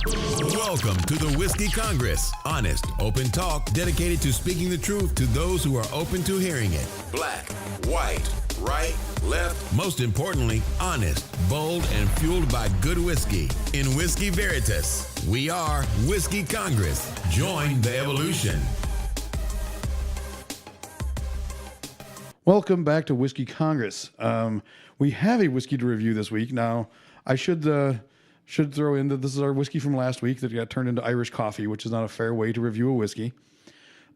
Welcome to the Whiskey Congress. Honest, open talk dedicated to speaking the truth to those who are open to hearing it. Black, white, right, left. Most importantly, honest, bold, and fueled by good whiskey. In Whiskey Veritas, we are Whiskey Congress. Join the evolution. Welcome back to Whiskey Congress. We have a whiskey to review this week. Now, I should throw in that this is our whiskey from last week that got turned into Irish coffee, which is not a fair way to review a whiskey.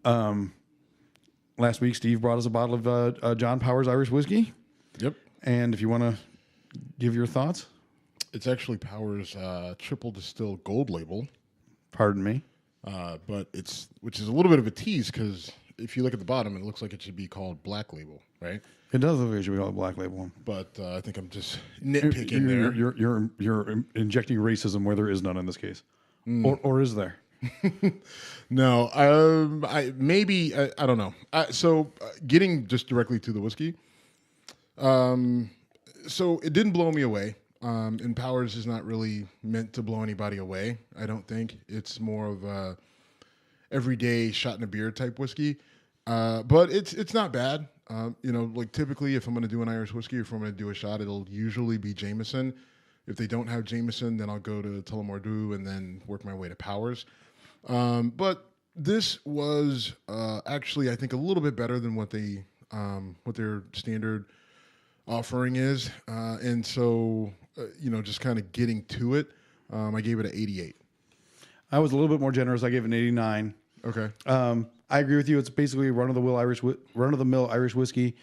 Last week, Steve brought us a bottle of John Powers Irish whiskey. Yep. And if you want to give your thoughts. It's actually Powers triple distilled gold label. Pardon me. Which is a little bit of a tease because if you look at the bottom, it looks like it should be called black label, right? It does look like it should be called black label. But I think I'm just nitpicking there. You're injecting racism where there is none in this case. Or is there? No, I don't know. Getting just directly to the whiskey. So it didn't blow me away. And Powers is not really meant to blow anybody away. I don't think it's more of a everyday shot in a beer type whiskey. But it's not bad. Like typically if I'm going to do an Irish whiskey, or if I'm going to do a shot, it'll usually be Jameson. If they don't have Jameson, then I'll go to Tullamore Dew and then work my way to Powers. But this was actually, I think, a little bit better than what their standard offering is. And so, just kind of getting to it, I gave it an 88. I was a little bit more generous. I gave it an 89. Okay. I agree with you. It's basically run-of-the-mill Irish whiskey.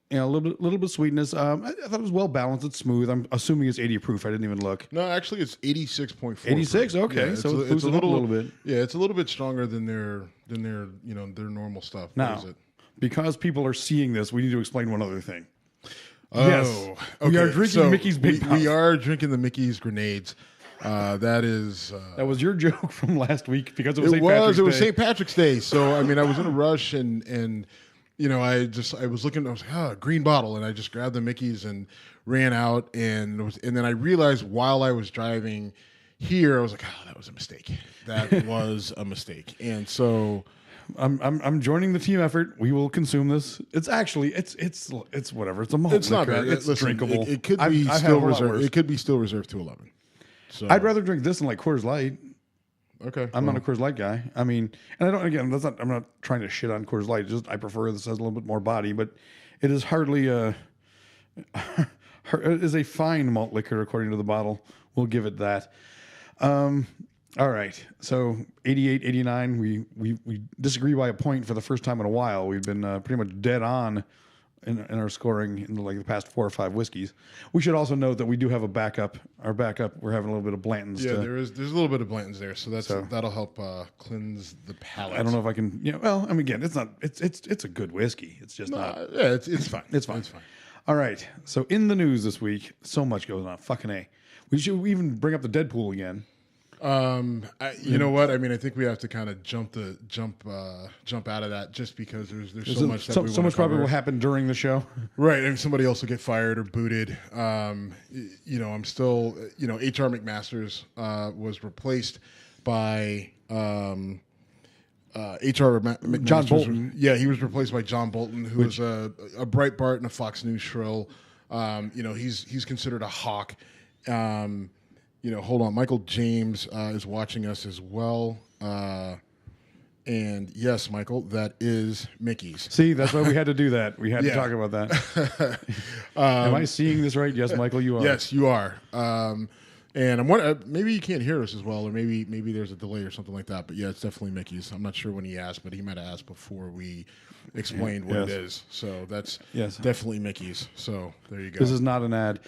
A little bit sweetness. I thought it was well balanced. It's smooth. I'm assuming it's 80 proof. I didn't even look. No, actually, it's 86.4. 86. Okay, yeah, so it's a little bit. Yeah, it's a little bit stronger than their their normal stuff. Now, because people are seeing this, we need to explain one other thing. Oh, yes, okay. We are drinking Mickey's Big Mouth. We are drinking the Mickey's Grenades. That was your joke from last week because it was St. Patrick's Day. It was St. Patrick's Day. So I mean, I was in a rush and I was looking. I was like, green bottle, and I just grabbed the Mickey's and ran out. And then I realized while I was driving here, I was like, that was a mistake. That was a mistake. And so I'm joining the team effort. We will consume this. It's actually it's whatever. It's a malt It's not liquor. bad. It's drinkable. It could be still reserved. It could be still reserved to 11. So I'd rather drink this than like Coors Light. Okay. I'm not a Coors Light guy. I mean, and I don't. Again, I'm not trying to shit on Coors Light. Just I prefer this has a little bit more body, but it is hardly it is a fine malt liquor according to the bottle. We'll give it that. All right. So 88, 89. We disagree by a point for the first time in a while. We've been pretty much dead on in our scoring in like the past 4 or 5 whiskeys. We should also note that we do have a backup. Our backup, we're having a little bit of Blanton's. Yeah, there's a little bit of Blanton's there, so that'll help cleanse the palate. I don't know if I can. Well, I mean, again, it's a good whiskey. It's just not. Yeah, it's fine. It's fine. It's fine. All right. So in the news this week, so much goes on. Fucking A. We should even bring up the Deadpool again. You know what? I mean, I think we have to kind of jump out of that just because there's so much that we so much cover. probably will happen during the show. Right, and somebody else will get fired or booted. I'm still, H.R. McMasters was replaced by H.R. McMasters. John Bolton. Yeah, he was replaced by John Bolton, who was a Breitbart and a Fox News shrill. He's considered a hawk. Hold on. Michael James is watching us as well. And yes, Michael, that is Mickey's. See, that's why we had to do that. We had to talk about that. Am I seeing this right? Yes, Michael, you are. Yes, you are. And I'm wondering, maybe you can't hear us as well, or maybe there's a delay or something like that. But yeah, it's definitely Mickey's. I'm not sure when he asked, but he might have asked before we explained what it is. So that's definitely Mickey's. So there you go. This is not an ad.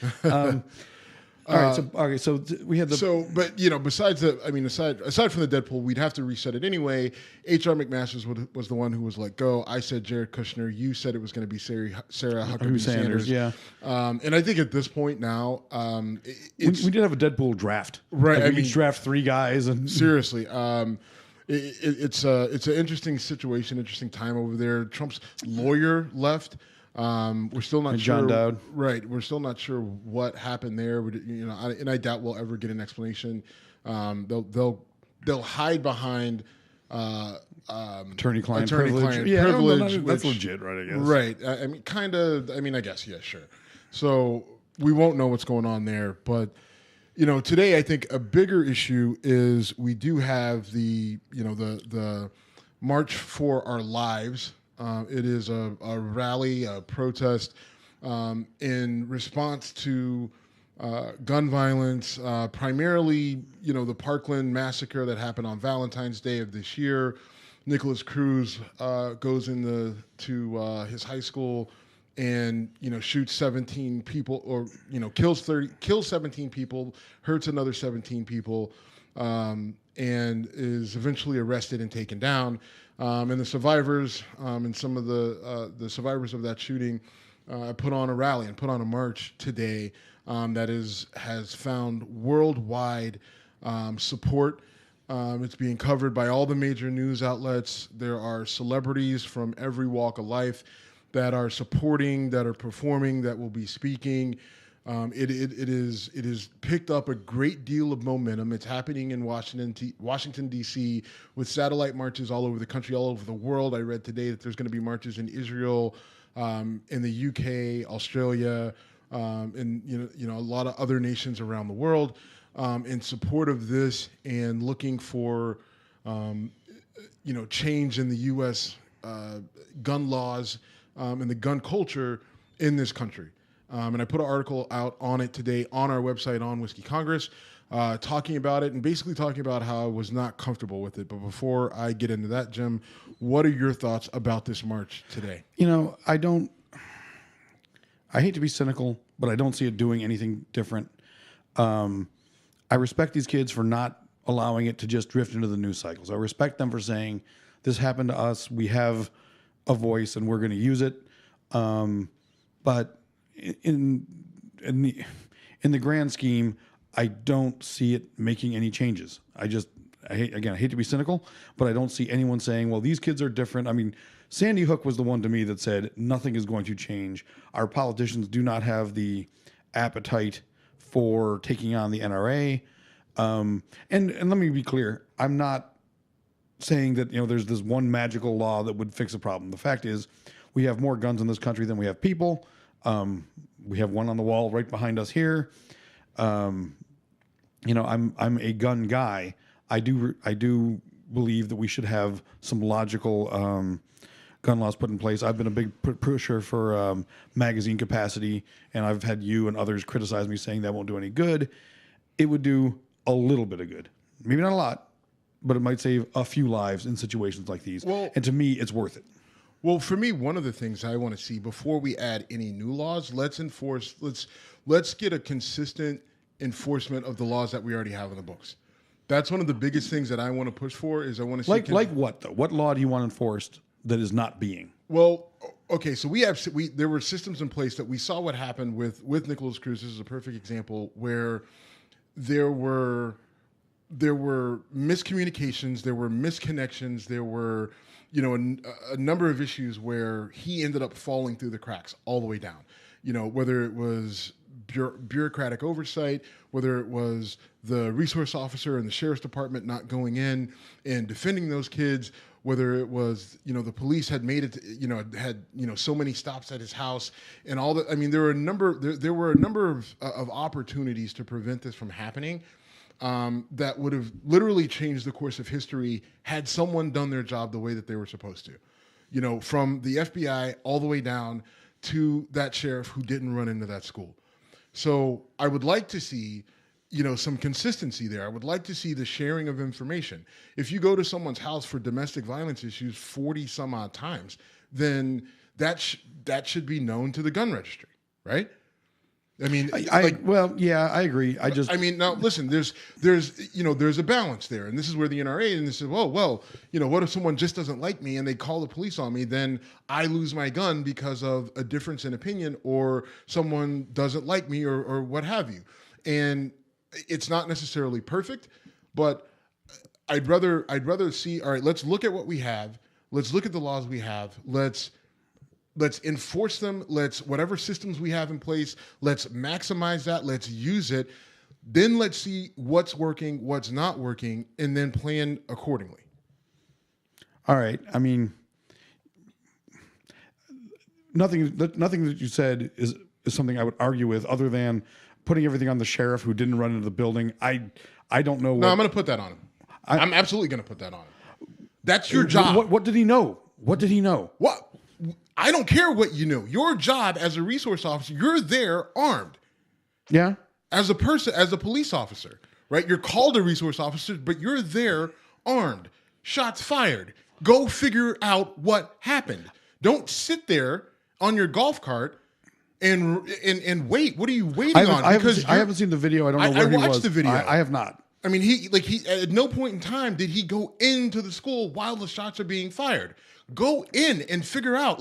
All right, so we had the but besides aside from the Deadpool, we'd have to reset it anyway. H.R. McMasters was the one who was let go. I said Jared Kushner. You said it was going to be Sarah Huckabee Sanders. Yeah, and I think at this point now, we did have a Deadpool draft, right? Like we each draft 3 guys, and seriously, it's an interesting situation, interesting time over there. Trump's lawyer left. We're still not And sure. John Dowd. Right. We're still not sure what happened there. And I doubt we'll ever get an explanation. They'll hide behind Attorney-client attorney-client Yeah, privilege. that's which- legit, right? I guess. Right. I mean, kind of. I mean, I guess. Yeah, sure. So we won't know what's going on there. But, today I think a bigger issue is we do have the March for Our Lives. It is a rally, a protest in response to gun violence, primarily, the Parkland massacre that happened on Valentine's Day of this year. Nicholas Cruz goes into his high school and shoots 17 people, or kills 17 people, hurts another 17 people, and is eventually arrested and taken down. And the survivors and some of the survivors of that shooting put on a rally and put on a march today that has found worldwide support. It's being covered by all the major news outlets. There are celebrities from every walk of life that are supporting, that are performing, that will be speaking. It is picked up a great deal of momentum. It's happening in Washington, D.C., with satellite marches all over the country, all over the world. I read today that there's going to be marches in Israel, in the U.K., Australia, and a lot of other nations around the world in support of this and looking for change in the U.S. Gun laws and the gun culture in this country. And I put an article out on it today on our website on Whiskey Congress, talking about it and basically talking about how I was not comfortable with it. But before I get into that, Jim, what are your thoughts about this march today? I hate to be cynical, but I don't see it doing anything different. I respect these kids for not allowing it to just drift into the news cycles. I respect them for saying, this happened to us, we have a voice and we're going to use it. But in the grand scheme, I don't see it making any changes. I hate to be cynical, but I don't see anyone saying, well, these kids are different. I mean, Sandy Hook was the one to me that said nothing is going to change. Our politicians do not have the appetite for taking on the NRA. And let me be clear, I'm not saying that there's this one magical law that would fix a problem. The fact is, we have more guns in this country than we have people. We have one on the wall right behind us here. I'm a gun guy. I do believe that we should have some logical gun laws put in place. I've been a big pusher for magazine capacity, and I've had you and others criticize me saying that won't do any good. It would do a little bit of good, maybe not a lot, but it might save a few lives in situations like these. Well, and to me, it's worth it. Well, for me, one of the things I want to see before we add any new laws, let's get a consistent enforcement of the laws that we already have in the books. That's one of the biggest things that I want to push for. Is I want to see like what though? What law do you want enforced that is not being? Well, okay, so there were systems in place that we saw what happened with Nicholas Cruz. This is a perfect example where there were miscommunications, there were misconnections, there were a number of issues where he ended up falling through the cracks all the way down. Whether it was bureaucratic oversight, whether it was the resource officer and the sheriff's department not going in and defending those kids, whether it was, the police had made it, had so many stops at his house and all that. I mean, there were a number of opportunities to prevent this from happening that would have literally changed the course of history had someone done their job the way that they were supposed to. From the FBI all the way down to that sheriff who didn't run into that school. So I would like to see, some consistency there. I would like to see the sharing of information. If you go to someone's house for domestic violence issues 40 some odd times, then that should be known to the gun registry, right? I mean, I agree. Now listen, there's a balance there, and this is where the NRA and this is well, what if someone just doesn't like me and they call the police on me? Then I lose my gun because of a difference in opinion, or someone doesn't like me, or what have you. And it's not necessarily perfect, but I'd rather see. All right, let's look at what we have. Let's look at the laws we have. Let's let's enforce them. Let's, whatever systems we have in place, let's maximize that. Let's use it. Then let's see what's working, what's not working, and then plan accordingly. All right. I mean, nothing that you said is something I would argue with, other than putting everything on the sheriff who didn't run into the building. I don't know. No, I'm going to put that on him. I'm absolutely going to put that on him. That's your job. What did he know? What did he know? What? I don't care what you know. Your job as a resource officer, you're there armed. Yeah. As a person, as a police officer, right? You're called a resource officer, but you're there armed. Shots fired. Go figure out what happened. Don't sit there on your golf cart and wait. What are you waiting on? I haven't seen the video. I don't know where he was. I watched the video. I have not. I mean, he at no point in time did he go into the school while the shots are being fired. Go in and figure out,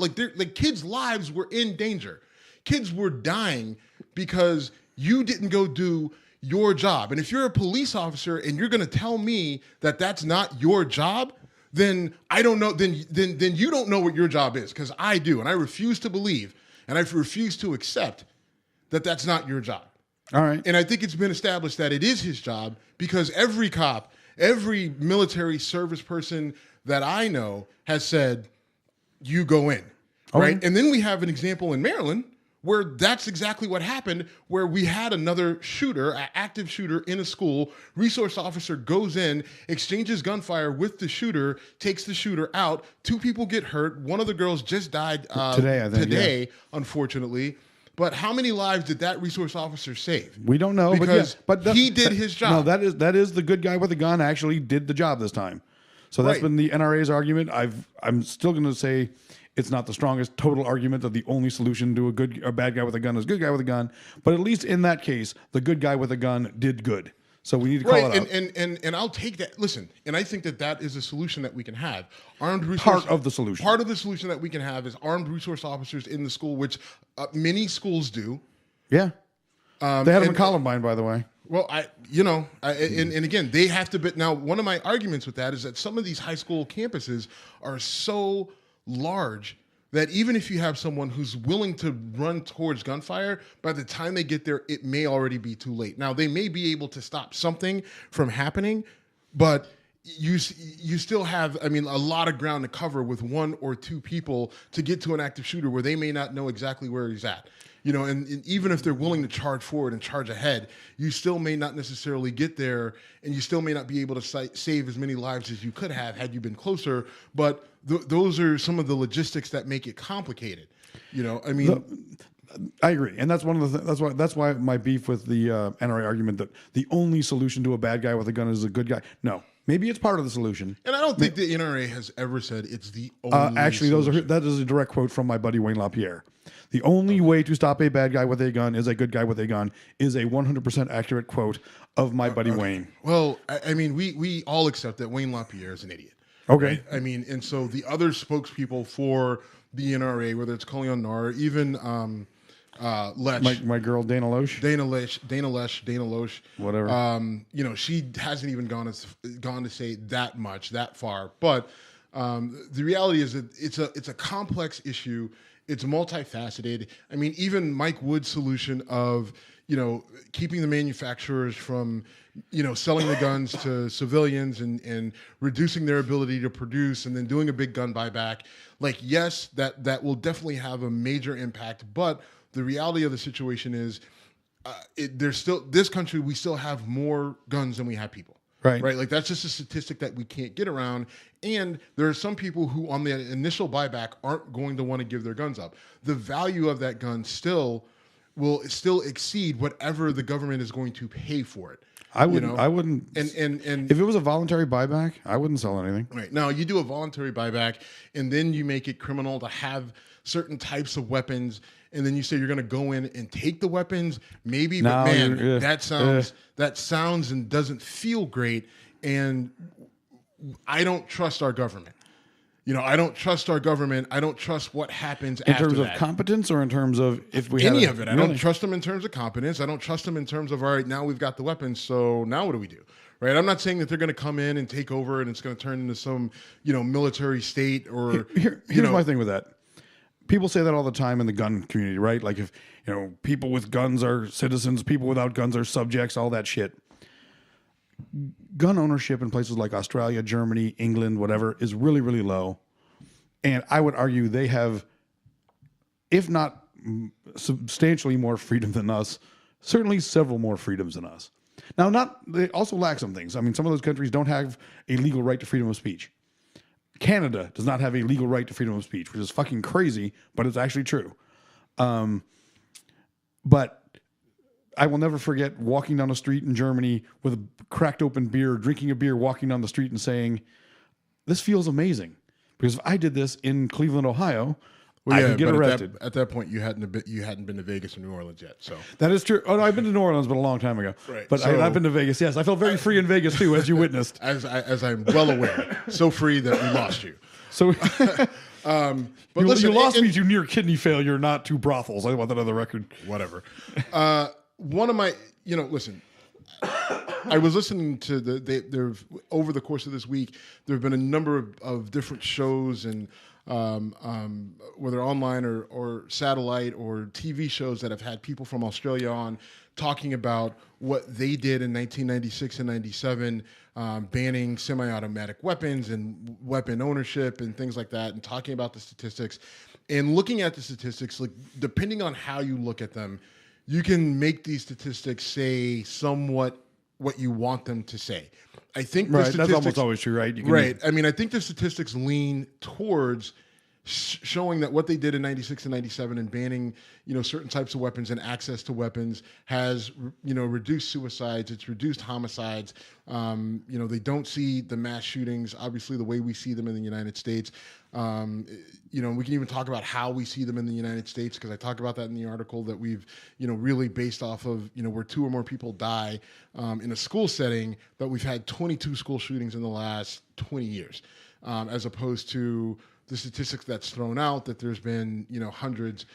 kids' lives were in danger. Kids were dying because you didn't go do your job. And if you're a police officer and you're going to tell me that that's not your job, then I don't know. Then you don't know what your job is, because I do, and I refuse to believe, and I refuse to accept that that's not your job. All right. And I think it's been established that it is his job, because every cop, every military service person that I know has said, you go in, right? And then we have an example in Maryland where that's exactly what happened, where we had another shooter, an active shooter in a school. Resource officer goes in, exchanges gunfire with the shooter, takes the shooter out. 2 people get hurt. One of the girls just died today, I think, unfortunately. But how many lives did that resource officer save? We don't know, because but he did his job. No, that is the good guy with the gun actually did the job this time. So that's been the NRA's argument. I'm still going to say it's not the strongest total argument that the only solution to a bad guy with a gun is good guy with a gun. But at least in that case, the good guy with a gun did good. So we need to call it out. And I'll take that. Listen, and I think that is a solution that we can have. Armed resource, part of the solution. Part of the solution that we can have is armed resource officers in the school, which many schools do. Yeah. They had them in Columbine, by the way. Well, and again, they have to. But now, one of my arguments with that is that some of these high school campuses are so large that even if you have someone who's willing to run towards gunfire, by the time they get there, it may already be too late. Now, they may be able to stop something from happening, but you still have, a lot of ground to cover with 1 or 2 people to get to an active shooter where they may not know exactly where he's at. And even if they're willing to charge forward and charge ahead, you still may not necessarily get there, and you still may not be able to save as many lives as you could have had you been closer. But those are some of the logistics that make it complicated. I agree, and that's one of the that's why my beef with the NRA argument that the only solution to a bad guy with a gun is a good guy. No. Maybe it's part of the solution. And I don't think the NRA has ever said it's the only actually, solution. That is a direct quote from my buddy Wayne LaPierre. The only way to stop a bad guy with a gun is a good guy with a gun is a 100% accurate quote of my buddy Wayne. Well, we all accept that Wayne LaPierre is an idiot. Okay. Right? And so the other spokespeople for the NRA, whether it's Kalyan Nar, even Lesh, my girl Dana Loesch, whatever. She hasn't even gone to say that much, that far. But the reality is that it's a complex issue. It's multifaceted. Even Mike Wood's solution of keeping the manufacturers from selling the guns to civilians and reducing their ability to produce, and then doing a big gun buyback. Yes, that will definitely have a major impact, but the reality of the situation is, this country, we still have more guns than we have people. Right. That's just a statistic that we can't get around. And there are some people who, on the initial buyback, aren't going to want to give their guns up. The value of that gun will exceed whatever the government is going to pay for it. I wouldn't. And if it was a voluntary buyback, I wouldn't sell anything. Right. Now, you do a voluntary buyback, and then you make it criminal to have certain types of weapons, and then you say you're going to go in and take the weapons. Maybe, but man, that sounds and doesn't feel great. And I don't trust our government. I don't trust our government. I don't trust what happens in terms of competence, or in terms of if we any of it. I don't trust them in terms of competence. I don't trust them in terms of, all right, now we've got the weapons, so now what do we do? Right? I'm not saying that they're going to come in and take over and it's going to turn into some military state or. Here's my thing with that. people say that all the time in the gun community, right? Like if, people with guns are citizens, people without guns are subjects, all that shit. Gun ownership in places like Australia, Germany, England, whatever, is really, really low. And I would argue they have, if not substantially more freedom than us, certainly several more freedoms than us. Now, they also lack some things. I mean, some of those countries don't have a legal right to freedom of speech. Canada does not have a legal right to freedom of speech, which is fucking crazy, but it's actually true. But I will never forget walking down the street in Germany with a cracked open beer, drinking a beer, walking down the street and saying, this feels amazing. Because if I did this in Cleveland, Ohio, I could get arrested. At that point, you hadn't been to Vegas or New Orleans yet. So that is true. Oh, no, I've been to New Orleans, but a long time ago. Right. But I've been to Vegas. Yes, I felt very free in Vegas too, as you witnessed. as I'm well aware, so free that we lost you. So, but you lost me to near kidney failure, not to brothels. I want that on the record. Whatever. One of my, listen. I was listening to over the course of this week, there have been a number of different shows and whether online or satellite or TV shows that have had people from Australia on talking about what they did in 1996 and 97, banning semi-automatic weapons and weapon ownership and things like that, and talking about the statistics. And looking at the statistics, like depending on how you look at them, you can make these statistics say somewhat what you want them to say. I think right, that's almost always true, right? Right. I mean, I think the statistics lean towards showing that what they did in 96 and 97 and banning, certain types of weapons and access to weapons has, reduced suicides. It's reduced homicides. They don't see the mass shootings, obviously the way we see them in the United States. We can even talk about how we see them in the United States, because I talk about that in the article that we've, really based off of, where 2 or more people die in a school setting, that we've had 22 school shootings in the last 20 years, as opposed to the statistics that's thrown out that there's been, hundreds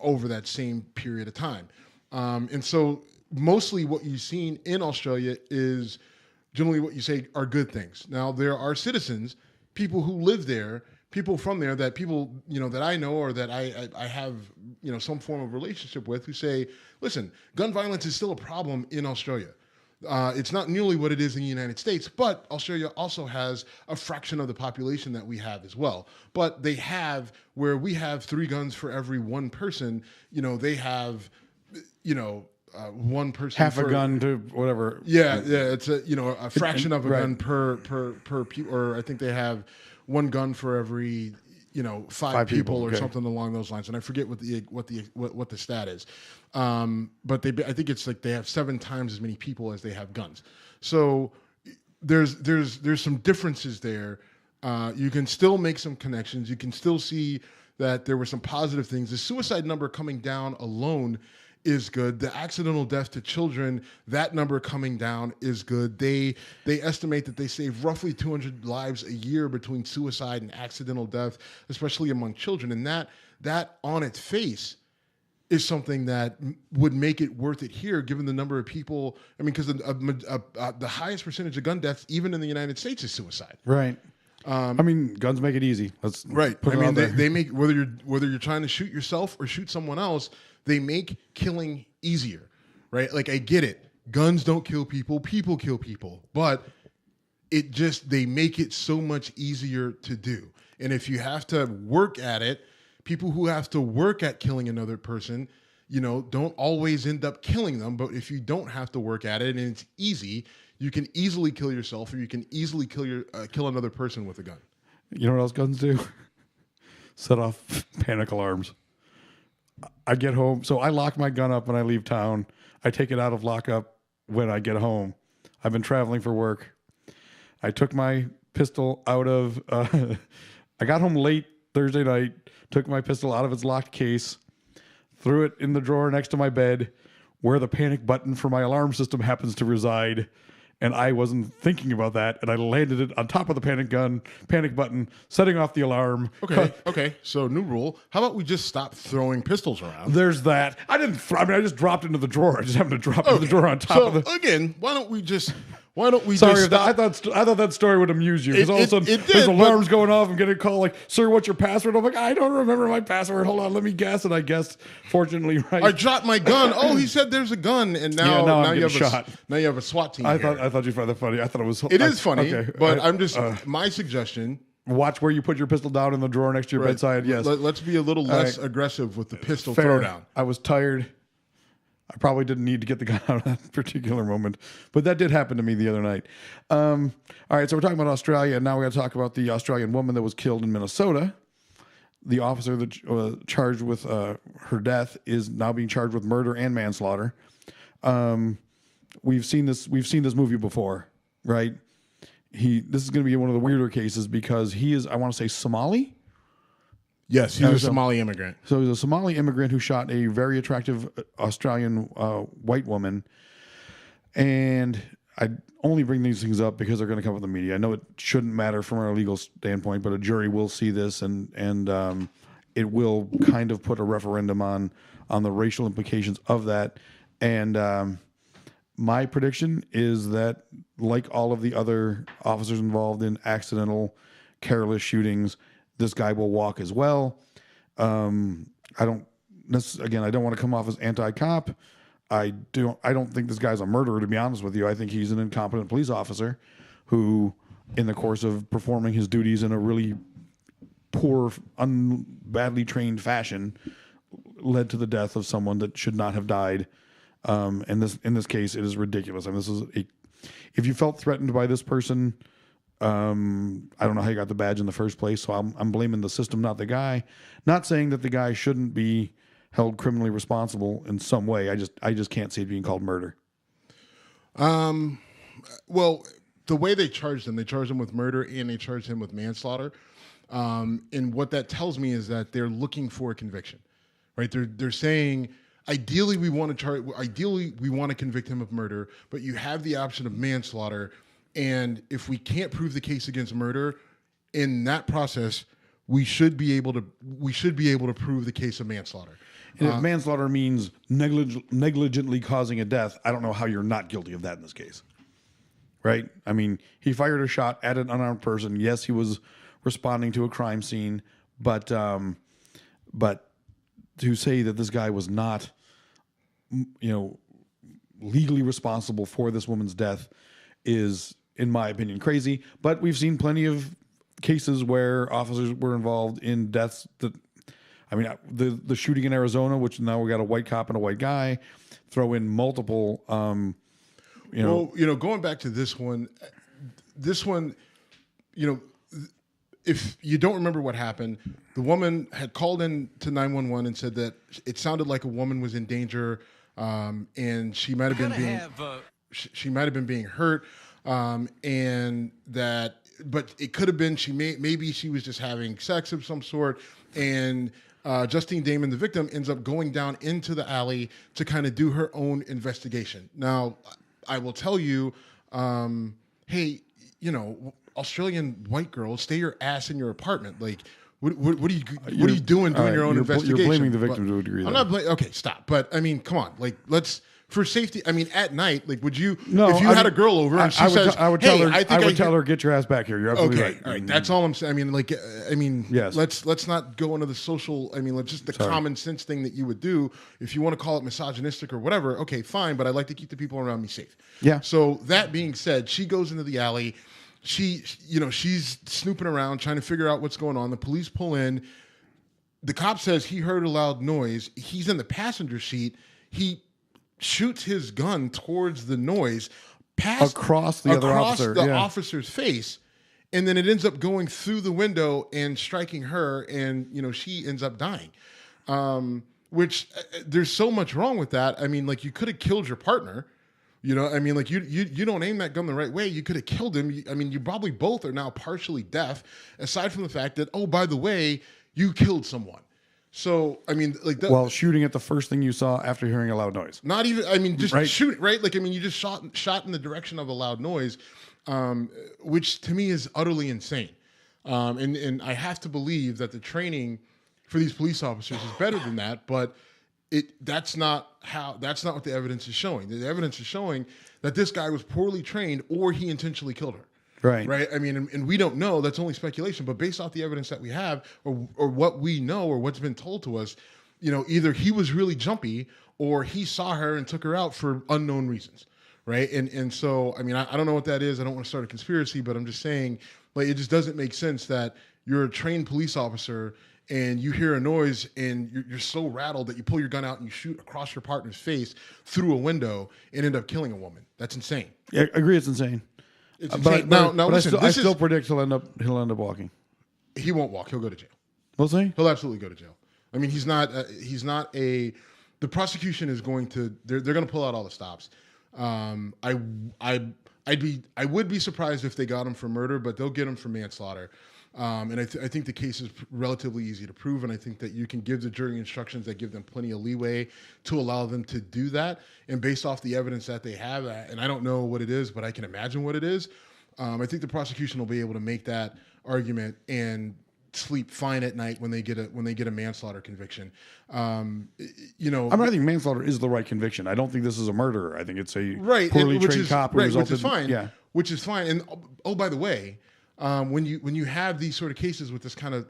over that same period of time. And so mostly what you've seen in Australia is generally what you say are good things. Now, there are citizens, people who live there, people from there that people, that I know or that I have, some form of relationship with, who say, listen, gun violence is still a problem in Australia. It's not nearly what it is in the United States, but Australia also has a fraction of the population that we have as well. But they have, where we have 3 guns for every 1 person, they have, 1 person half a gun to whatever. Yeah, it's a fraction of a gun per people, or I think they have 1 gun for every 5 people or something along those lines, and I forget what the stat is. But I think it's like they have 7 times as many people as they have guns. So there's some differences there. You can still make some connections. You can still see that there were some positive things. The suicide number coming down alone is good. The accidental death to children, that number coming down is good. They estimate that they save roughly 200 lives a year between suicide and accidental death, especially among children. And that on its face is something that would make it worth it here, given the number of people. I mean, because the highest percentage of gun deaths, even in the United States, is suicide. Right. Guns make it easy. Right. They make, whether you're trying to shoot yourself or shoot someone else, they make killing easier, right? Like, I get it. Guns don't kill people. People kill people. But they make it so much easier to do. And if you have to work at it, people who have to work at killing another person, don't always end up killing them. But if you don't have to work at it and it's easy, you can easily kill yourself, or you can easily kill another person with a gun. You know what else guns do? Set off panic alarms. I get home, so I lock my gun up when I leave town. I take it out of lockup when I get home. I've been traveling for work. I took my pistol out of... I got home late Thursday night, took my pistol out of its locked case, threw it in the drawer next to my bed, where the panic button for my alarm system happens to reside. And I wasn't thinking about that, and I landed it on top of the panic button, setting off the alarm. Okay. So, new rule. How about we just stop throwing pistols around? There's that. I just dropped it into the drawer. I just happened to drop it in the drawer on top of the... Again, why don't we Why don't we Sorry, just if that, stop? I thought that story would amuse you because all of a sudden it there's did, alarms going off. I'm getting a call like, "Sir, what's your password?" I'm like, "I don't remember my password. Hold on, let me guess." And I guessed, fortunately, right. I dropped my gun. Oh, he said there's a gun, and now, Yeah, now I'm you have getting shot. now you have a SWAT team. I here. thought you found that funny. I thought it was. It is funny, Okay, but I'm just my suggestion. watch where you put your pistol down in the drawer next to your Right. bedside. Yes, Let's be a little less right. aggressive with the pistol fair. throwdown. I was tired. I probably didn't need to get the gun out of that particular moment, but that did happen to me the other night. All right, so we're talking about Australia, and now we got to talk about the Australian woman that was killed in Minnesota. The officer that charged with her death is now being charged with murder and manslaughter. We've seen this movie before, right? This is going to be one of the weirder cases because he is, I want to say, Somali. Yes, he's a Somali immigrant. So he's a Somali immigrant who shot a very attractive Australian white woman. And I only bring these things up because they're going to come up in the media. I know it shouldn't matter from our legal standpoint, but a jury will see this, and it will kind of put a referendum on the racial implications of that. And my prediction is that, like all of the other officers involved in accidental, careless shootings, this guy will walk as well. I don't want to come off as anti-cop. I don't think this guy's a murderer, to be honest with you. I think he's an incompetent police officer who, in the course of performing his duties in a really poor, badly trained fashion, led to the death of someone that should not have died. And in this case, it is ridiculous. I mean, if you felt threatened by this person, I don't know how you got the badge in the first place, so I'm blaming the system, not the guy. Not saying that the guy shouldn't be held criminally responsible in some way. I just can't see it being called murder. Well, the way they charged him with murder and they charged him with manslaughter. And what that tells me is that they're looking for a conviction, right? They're saying, ideally we want to convict him of murder, but you have the option of manslaughter. And if we can't prove the case against murder, in that process, we should be able to prove the case of manslaughter. And if manslaughter means negligently causing a death, I don't know how you're not guilty of that in this case. Right? I mean, he fired a shot at an unarmed person. Yes, he was responding to a crime scene, but to say that this guy was not, legally responsible for this woman's death is, in my opinion, crazy. But we've seen plenty of cases where officers were involved in deaths that, the shooting in Arizona, which now we got a white cop and a white guy, throw in multiple, going back to this one, if you don't remember what happened, the woman had called in to 911 and said that it sounded like a woman was in danger, and she might have been being hurt, and that, but it could have been maybe she was just having sex of some sort, and Justine Damon, the victim, ends up going down into the alley to kind of do her own investigation. Now, I will tell you, hey, Australian white girl, stay your ass in your apartment. Like, what are you doing your own investigation? You're blaming the victim to a degree. I'm not blaming. Okay, stop. But I mean, come on. Like, let's, for safety. I mean, at night, like, would you? No, if you had a girl over and she says, I would tell her, get your ass back here. You're absolutely right. All right. That's all I'm saying. I mean, yes. Let's not go into the social. I mean, let's just the common sense thing that you would do. If you want to call it misogynistic or whatever, okay, fine. But I like to keep the people around me safe. Yeah. So that being said, she goes into the alley. She's snooping around trying to figure out what's going on. The police pull in. The cop says he heard a loud noise. He's in the passenger seat. He shoots his gun towards the noise, across the officer's face, and then it ends up going through the window and striking her, and she ends up dying. Which there's so much wrong with that. I mean, like, you could have killed your partner. You don't aim that gun the right way. You could have killed him. You probably both are now partially deaf, aside from the fact that, oh, by the way, you killed someone. So, while shooting at the first thing you saw after hearing a loud noise. Not even, just right? Shoot, right? Like, you just shot in the direction of a loud noise, which to me is utterly insane. And I have to believe that the training for these police officers is better than that. But that's not what the evidence is showing. The evidence is showing that this guy was poorly trained or he intentionally killed her. Right. Right. I mean, and we don't know. That's only speculation. But based off the evidence that we have, or what we know, or what's been told to us, either he was really jumpy or he saw her and took her out for unknown reasons. Right. And so, I mean, I don't know what that is. I don't want to start a conspiracy, but I'm just saying, like, it just doesn't make sense that you're a trained police officer and you hear a noise and you're so rattled that you pull your gun out and you shoot across your partner's face through a window and end up killing a woman. That's insane. Yeah, I agree. It's insane. It's insane. Now, listen, I still predict he'll end up walking. He won't walk. He'll go to jail. We'll see. He'll absolutely go to jail. I mean, he's not the prosecution is going to, they're going to pull out all the stops. I would be surprised if they got him for murder, but they'll get him for manslaughter. And I think the case is relatively easy to prove, and I think that you can give the jury instructions that give them plenty of leeway to allow them to do that. And based off the evidence that they have, and I don't know what it is, but I can imagine what it is, I think the prosecution will be able to make that argument and sleep fine at night when they get a manslaughter conviction. I think manslaughter is the right conviction. I don't think this is a murder. I think it's a poorly trained cop who resulted, which is fine. Yeah, which is fine. And by the way, when you have these sort of cases with this kind of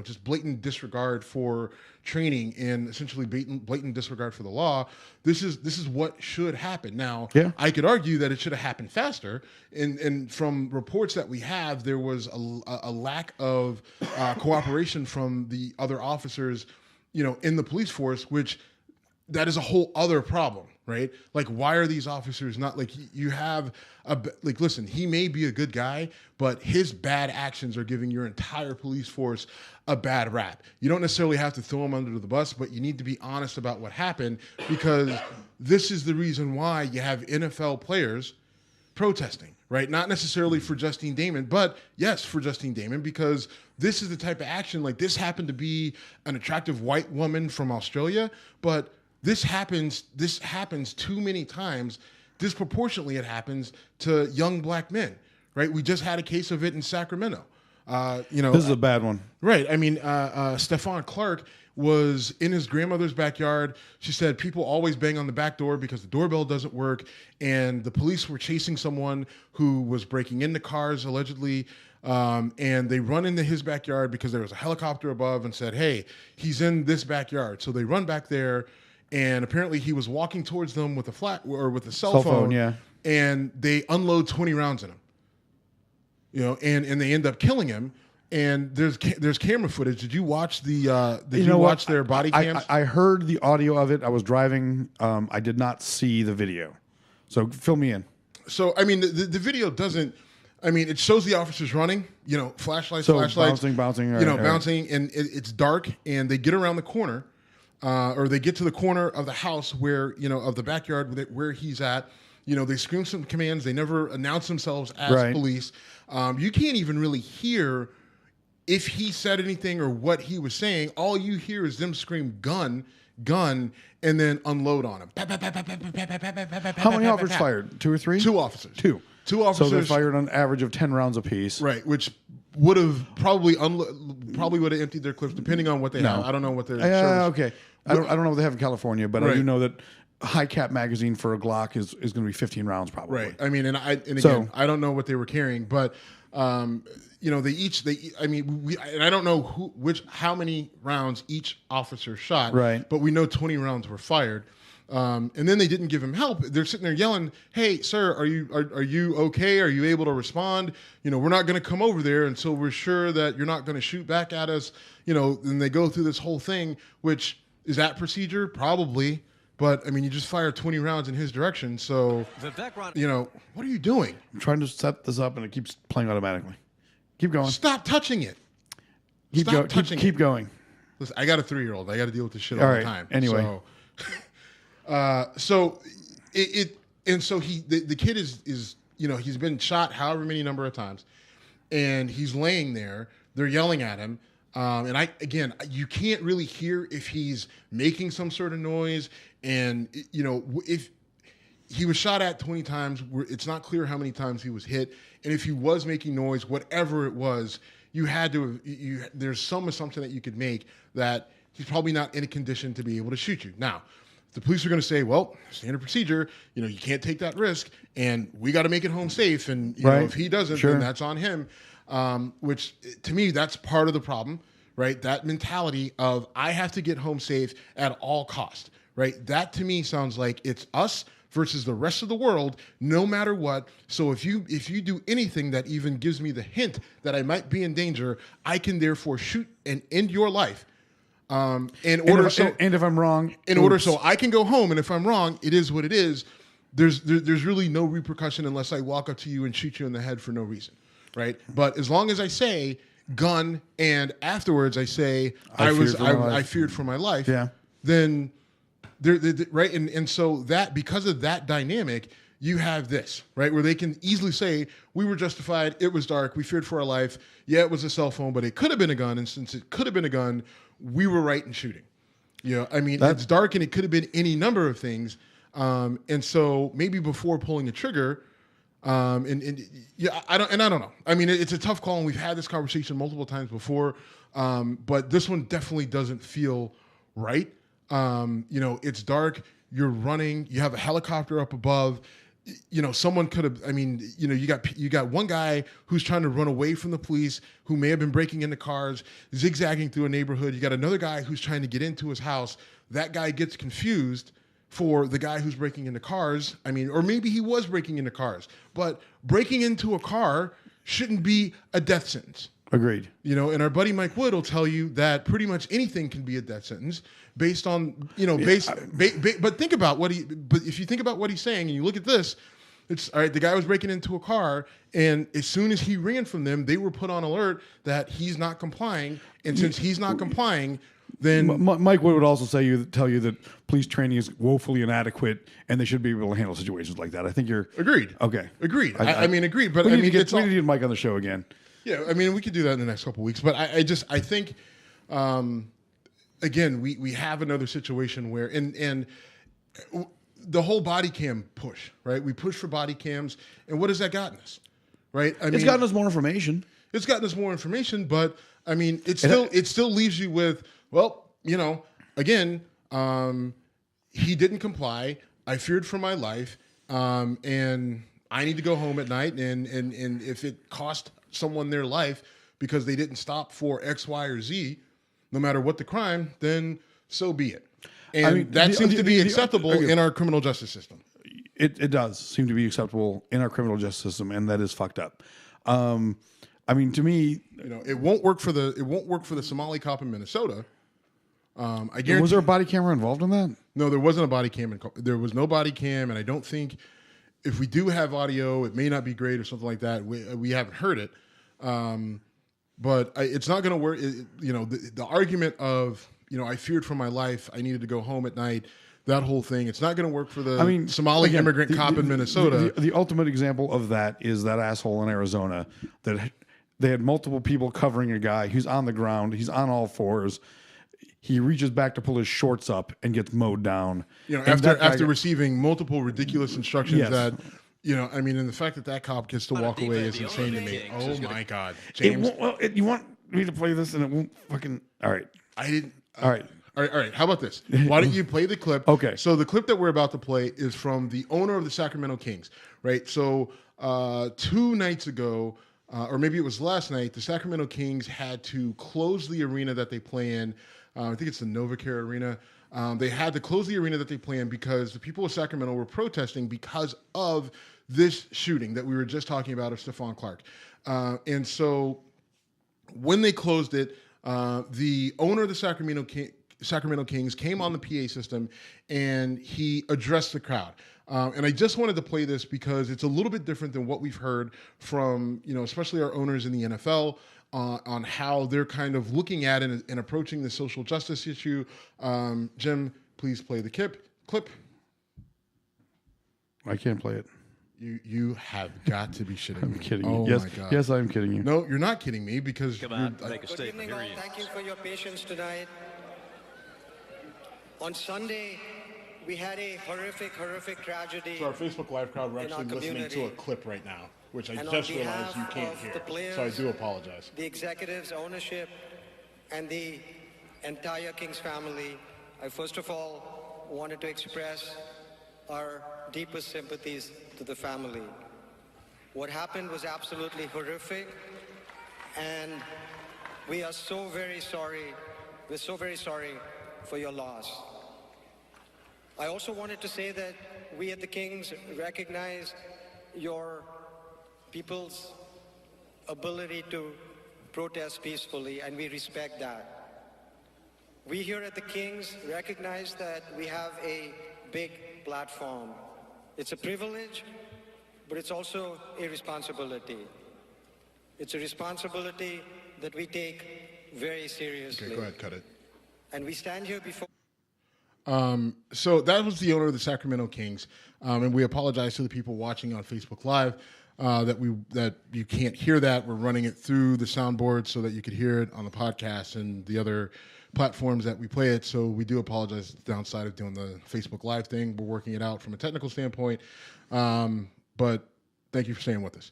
just blatant disregard for training and essentially blatant disregard for the law, this is what should happen. Now, I could argue that it should have happened faster. And from reports that we have, there was a lack of cooperation from the other officers, in the police force, which that is a whole other problem, right? Like, why are these officers not, like, you have listen, he may be a good guy, but his bad actions are giving your entire police force a bad rap. You don't necessarily have to throw him under the bus, but you need to be honest about what happened, because this is the reason why you have NFL players protesting, right? Not necessarily for Justine Damon, but yes, for Justine Damon, because this is the type of action, like, this happened to be an attractive white woman from Australia, but this happens too many times. Disproportionately, it happens to young black men, right? We just had a case of it in Sacramento. This is a bad one. Right. I mean, Stephon Clark was in his grandmother's backyard. She said people always bang on the back door because the doorbell doesn't work. And the police were chasing someone who was breaking into cars, allegedly. And they run into his backyard because there was a helicopter above and said, hey, he's in this backyard. So they run back there. And apparently he was walking towards them with a cell phone, yeah. And they unload 20 rounds in him. And they end up killing him. And there's camera footage. Did you watch their body cams? I heard the audio of it. I was driving. I did not see the video. So fill me in. So, I mean, the video doesn't, I mean, it shows the officers running, flashlights, bouncing, bouncing, and it's dark, and they get around the corner. Or they get to the corner of the house where, of the backyard where he's at. They scream some commands. They never announce themselves as police. You can't even really hear if he said anything or what he was saying. All you hear is them scream gun, and then unload on him. How many officers fired? 2 or 3? 2 officers. 2 officers. So they fired on average of 10 rounds apiece. Right, which would have probably would have emptied their clips, depending on what they have. I don't know what their okay. I don't know what they have in California, but I do know that high cap magazine for a Glock is going to be 15 rounds probably. Right. I mean, again, I don't know what they were carrying, but I don't know how many rounds each officer shot. Right. But we know 20 rounds were fired. And then they didn't give him help. They're sitting there yelling, "Hey, sir, are you okay? Are you able to respond? We're not going to come over there until we're sure that you're not going to shoot back at us." And they go through this whole thing, which is that procedure? Probably. But, I mean, you just fire 20 rounds in his direction. So, what are you doing? I'm trying to set this up, and it keeps playing automatically. Keep going. Stop touching it. Keep going. Listen, I got a 3-year-old. I got to deal with this shit all the time. Anyway. So, the kid is he's been shot however many number of times, and he's laying there. They're yelling at him. You can't really hear if he's making some sort of noise. And, if he was shot at 20 times, it's not clear how many times he was hit. And if he was making noise, whatever it was, there's some assumption that you could make that he's probably not in a condition to be able to shoot you. Now, the police are going to say, well, standard procedure, you can't take that risk, and we got to make it home safe. And you know, if he doesn't, then that's on him. Which, to me, that's part of the problem, right? That mentality of I have to get home safe at all cost, right? That, to me, sounds like it's us versus the rest of the world, no matter what. So if you do anything that even gives me the hint that I might be in danger, I can therefore shoot and end your life. And if I'm wrong, so I can go home, and if I'm wrong, it is what it is. There's really no repercussion unless I walk up to you and shoot you in the head for no reason, right? But as long as I say gun and afterwards I say I feared for my life, then right, and so that because of that dynamic, you have this, right, where they can easily say, we were justified, it was dark, we feared for our life, yeah, it was a cell phone, but it could have been a gun, and since it could have been a gun, we were right in shooting. I mean, it's dark and it could have been any number of things. And so maybe before pulling the trigger, I don't know. I mean, it's a tough call, and we've had this conversation multiple times before, but this one definitely doesn't feel right. It's dark, you're running, you have a helicopter up above. Someone could have, you got one guy who's trying to run away from the police, who may have been breaking into cars, zigzagging through a neighborhood. You got another guy who's trying to get into his house. That guy gets confused for the guy who's breaking into cars. Or maybe he was breaking into cars, but breaking into a car shouldn't be a death sentence. Agreed. And our buddy Mike Wood will tell you that pretty much anything can be a death sentence based on, but think about but if you think about what he's saying and you look at this, it's all right. The guy was breaking into a car, and as soon as he ran from them, they were put on alert that he's not complying. And since he's not complying, then Mike Wood would also tell you that police training is woefully inadequate, and they should be able to handle situations like that. I think you're agreed. Okay, agreed. Agreed. But we need to get Mike on the show again. Yeah, we could do that in the next couple of weeks. But I think, again, we have another situation where and the whole body cam push, right? We push for body cams, and what has that gotten us, right? It's gotten us more information. It's gotten us more information, but it still leaves you with, well, again, he didn't comply. I feared for my life, and I need to go home at night, and if it cost someone their life because they didn't stop for X, Y, or Z, no matter what the crime, then so be it. And that seems to be acceptable in our criminal justice system. It does seem to be acceptable in our criminal justice system, and that is fucked up. To me, it won't work for the Somali cop in Minnesota. I guarantee. Was there a body camera involved in that? No, there wasn't a body cam. There was no body cam, and I don't think. If we do have audio, it may not be great or something like that. We haven't heard it, but it's not going to work. The argument of I feared for my life, I needed to go home at night, that whole thing. It's not going to work for the Somali immigrant cop in Minnesota. The ultimate example of that is that asshole in Arizona that they had multiple people covering a guy who's on the ground. He's on all fours. He reaches back to pull his shorts up and gets mowed down. After receiving multiple ridiculous instructions that, and the fact that cop gets to walk away is insane to me. Oh my God, James! You want me to play this and it won't fucking. All right, I didn't. All right. All right. How about this? Why don't you play the clip? Okay. So the clip that we're about to play is from the owner of the Sacramento Kings, right? So 2 nights ago, or maybe it was last night, the Sacramento Kings had to close the arena that they play in. I think it's the NovaCare Arena. They had to close the arena that they play in because the people of Sacramento were protesting because of this shooting that we were just talking about of Stephon Clark. And so when they closed it, the owner of the Sacramento Kings came on the PA system and he addressed the crowd. And I just wanted to play this because it's a little bit different than what we've heard from, especially our owners in the NFL on how they're kind of looking at it and approaching the social justice issue. Jim, please play the clip. I can't play it. You have got to be shitting me. I'm kidding you. Oh Yes, my God. yes, I'm kidding you. No, you're not kidding me because Come on, make a Good statement. evening, all. Here he is. Thank you for your patience tonight. On Sunday, we had a horrific tragedy. For our Facebook Live crowd, we're in actually our listening to a community. clip right now, which I And just on realized you behalf can't of hear. the players, So I do apologize. The executives, ownership, and the entire Kings family, I first of all wanted to express our deepest sympathies to the family. What happened was absolutely horrific, and we are so very sorry. We're so very sorry for your loss. I also wanted to say that we at the Kings recognize your people's ability to protest peacefully, and we respect that. We here at the Kings recognize that we have a big platform. It's a privilege, but it's also a responsibility. It's a responsibility that we take very seriously. Okay, go ahead, cut it. And we stand here before. So that was the owner of the Sacramento Kings, and we apologize to the people watching on Facebook Live that you can't hear that. We're running it through the soundboard so that you could hear it on the podcast and the other platforms that we play it. So we do apologize for the downside of doing the Facebook Live thing. We're working it out from a technical standpoint, but thank you for staying with us.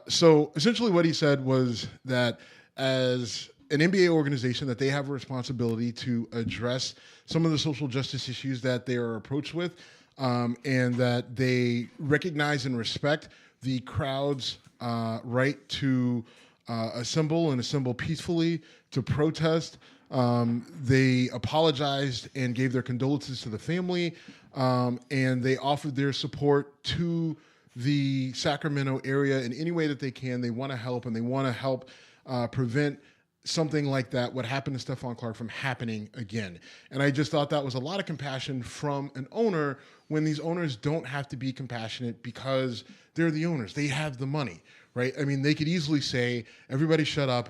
So essentially what he said was that as an NBA organization, that they have a responsibility to address some of the social justice issues that they are approached with, and that they recognize and respect the crowd's right to assemble peacefully, to protest. They apologized and gave their condolences to the family, and they offered their support to the Sacramento area in any way that they can. They want to help, and they want to help prevent something like that, what happened to Stephon Clark, from happening again. And I just thought that was a lot of compassion from an owner, when these owners don't have to be compassionate because they're the owners. They have the money, right? I mean, they could easily say, everybody shut up,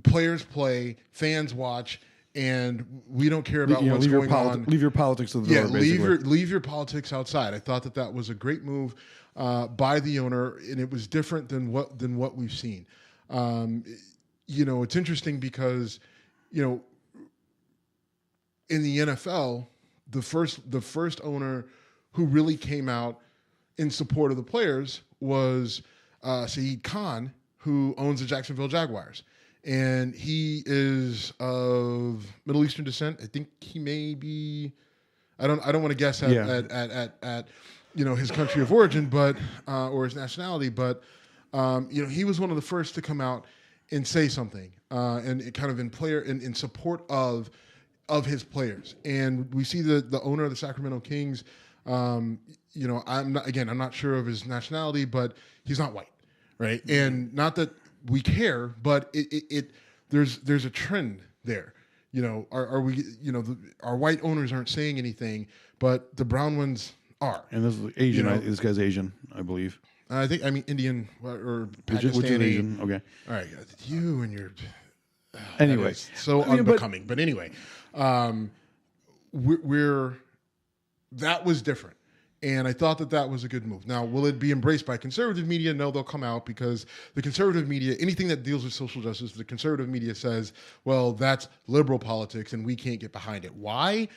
players play, fans watch, and we don't care about what's going on. Leave your politics to the door, basically. leave your politics outside. I thought that was a great move by the owner, and it was different than what we've seen. It's interesting because, in the NFL, the first owner who really came out in support of the players was Saeed Khan, who owns the Jacksonville Jaguars. And he is of Middle Eastern descent. I think he may be, I don't want to guess at his country of origin, but or his nationality, but he was one of the first to come out and say something, and it kind of in support of his players. And we see the owner of the Sacramento Kings. I'm not sure of his nationality, but he's not white, right? Mm-hmm. And not that we care, but there's a trend there. Our white owners aren't saying anything, but the brown ones are. And this is Asian. This guy's Asian, I believe. Indian or Pakistani. Which is Asian? Okay. All right, you and your. Anyway, so unbecoming. But anyway, that was different, and I thought that was a good move. Now, will it be embraced by conservative media? No, they'll come out because the conservative media, anything that deals with social justice, the conservative media says, well, that's liberal politics, and we can't get behind it. Why?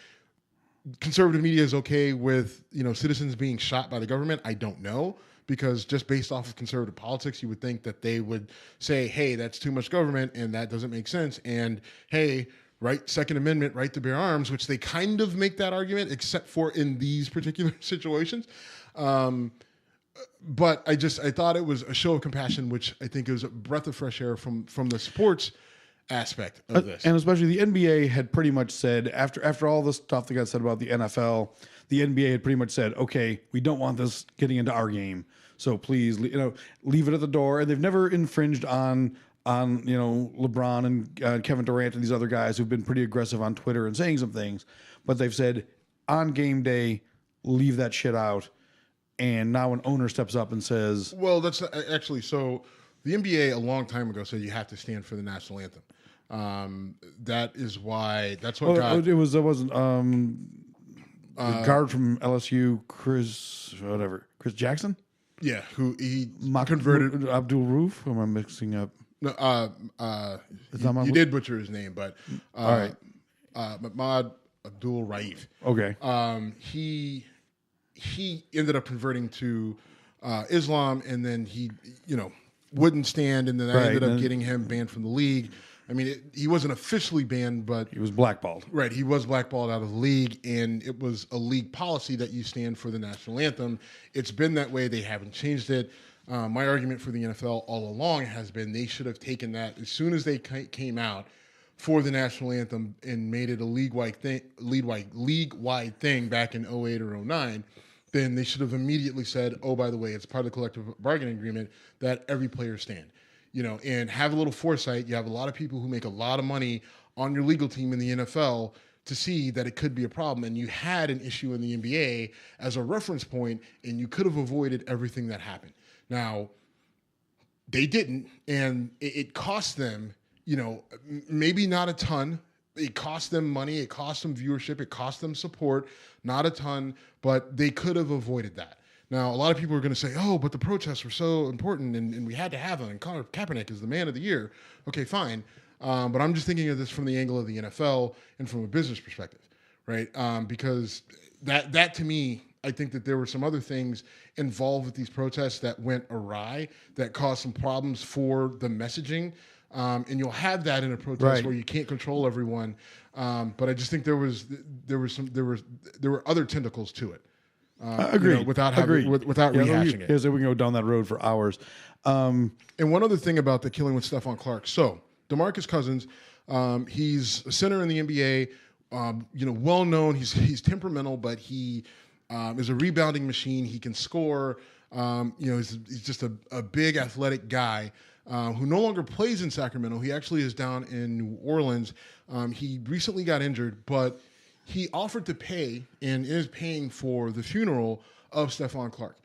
Conservative media is okay with citizens being shot by the government. I don't know. Because just based off of conservative politics, you would think that they would say, hey, that's too much government and that doesn't make sense. And hey, right, Second Amendment, right to bear arms, which they kind of make that argument, except for in these particular situations. But I thought it was a show of compassion, which I think is a breath of fresh air from the sports aspect of this. And especially the NBA had pretty much said, after all the stuff that got said about the NFL, the NBA had pretty much said, okay, we don't want this getting into our game. So please, leave it at the door. And they've never infringed on LeBron and Kevin Durant and these other guys who've been pretty aggressive on Twitter and saying some things. But they've said, on game day, leave that shit out. And now an owner steps up and says... Well, that's actually... So the NBA a long time ago said you have to stand for the national anthem. That is why... That's what got... It wasn't... the guard from LSU, Chris Jackson? Yeah, who he converted. Abdul Roof? Who am I mixing up? No, you did butcher his name, but all right. Mahmoud Abdul Raif. Okay. He ended up converting to Islam, and then he wouldn't stand, and then I ended up getting him banned from the league. I mean, he wasn't officially banned, but He was blackballed. right, he was blackballed out of the league, and it was a league policy that you stand for the national anthem. It's been that way. They haven't changed it. My argument for the NFL all along has been they should have taken that as soon as they came out for the national anthem and made it a league-wide thing back in 08 or 09. Then they should have immediately said, oh, by the way, it's part of the collective bargaining agreement that every player stand. And have a little foresight. You have a lot of people who make a lot of money on your legal team in the NFL to see that it could be a problem. And you had an issue in the NBA as a reference point, and you could have avoided everything that happened. Now, they didn't, and it cost them, maybe not a ton. It cost them money. It cost them viewership. It cost them support. Not a ton, but they could have avoided that. Now, a lot of people are going to say, oh, but the protests were so important and we had to have them. And Colin Kaepernick is the man of the year. Okay, fine. But I'm just thinking of this from the angle of the NFL and from a business perspective, right? Because that to me, I think that there were some other things involved with these protests that went awry, that caused some problems for the messaging. And you'll have that in a protest where you can't control everyone. But I just think there were other tentacles to it. Agreed. Without rehashing it. Here's we can go down that road for hours. And one other thing about the killing with Stephon Clark. So DeMarcus Cousins, he's a center in the NBA. Well known. He's temperamental, but he is a rebounding machine. He can score. He's just a big athletic guy. Who no longer plays in Sacramento. He actually is down in New Orleans. He recently got injured, but he offered to pay and is paying for the funeral of Stephon Clark.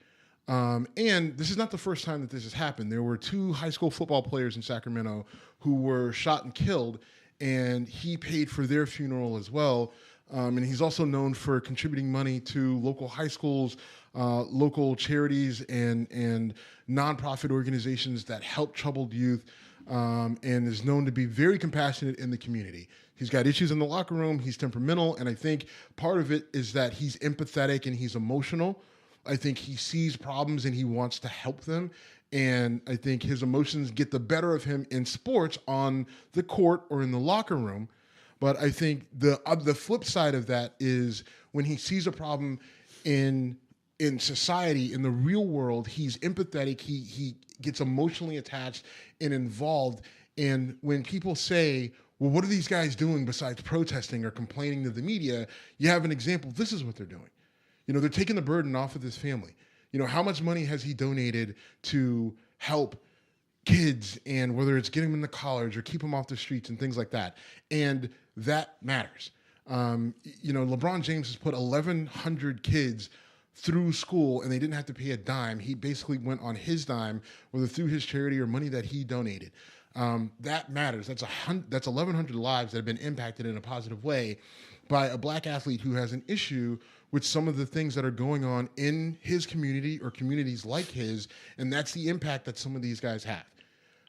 And this is not the first time that this has happened. There were 2 high school football players in Sacramento who were shot and killed, and he paid for their funeral as well. And he's also known for contributing money to local high schools, local charities, and nonprofit organizations that help troubled youth, and is known to be very compassionate in the community. He's got issues in the locker room. He's temperamental, and I think part of it is that he's empathetic and he's emotional. I think he sees problems and he wants to help them. And I think his emotions get the better of him in sports on the court or in the locker room. But I think the flip side of that is when he sees a problem in society, in the real world, he's empathetic. He gets emotionally attached and involved. And when people say, well, what are these guys doing besides protesting or complaining to the media? You have an example. This is what they're doing. They're taking the burden off of this family. How much money has he donated to help kids, and whether it's getting them into college or keep them off the streets and things like that. And that matters. LeBron James has put 1,100 kids through school and they didn't have to pay a dime. He basically went on his dime, whether through his charity or money that he donated. That matters. That's 1,100 lives that have been impacted in a positive way by a black athlete who has an issue with some of the things that are going on in his community or communities like his, and that's the impact that some of these guys have.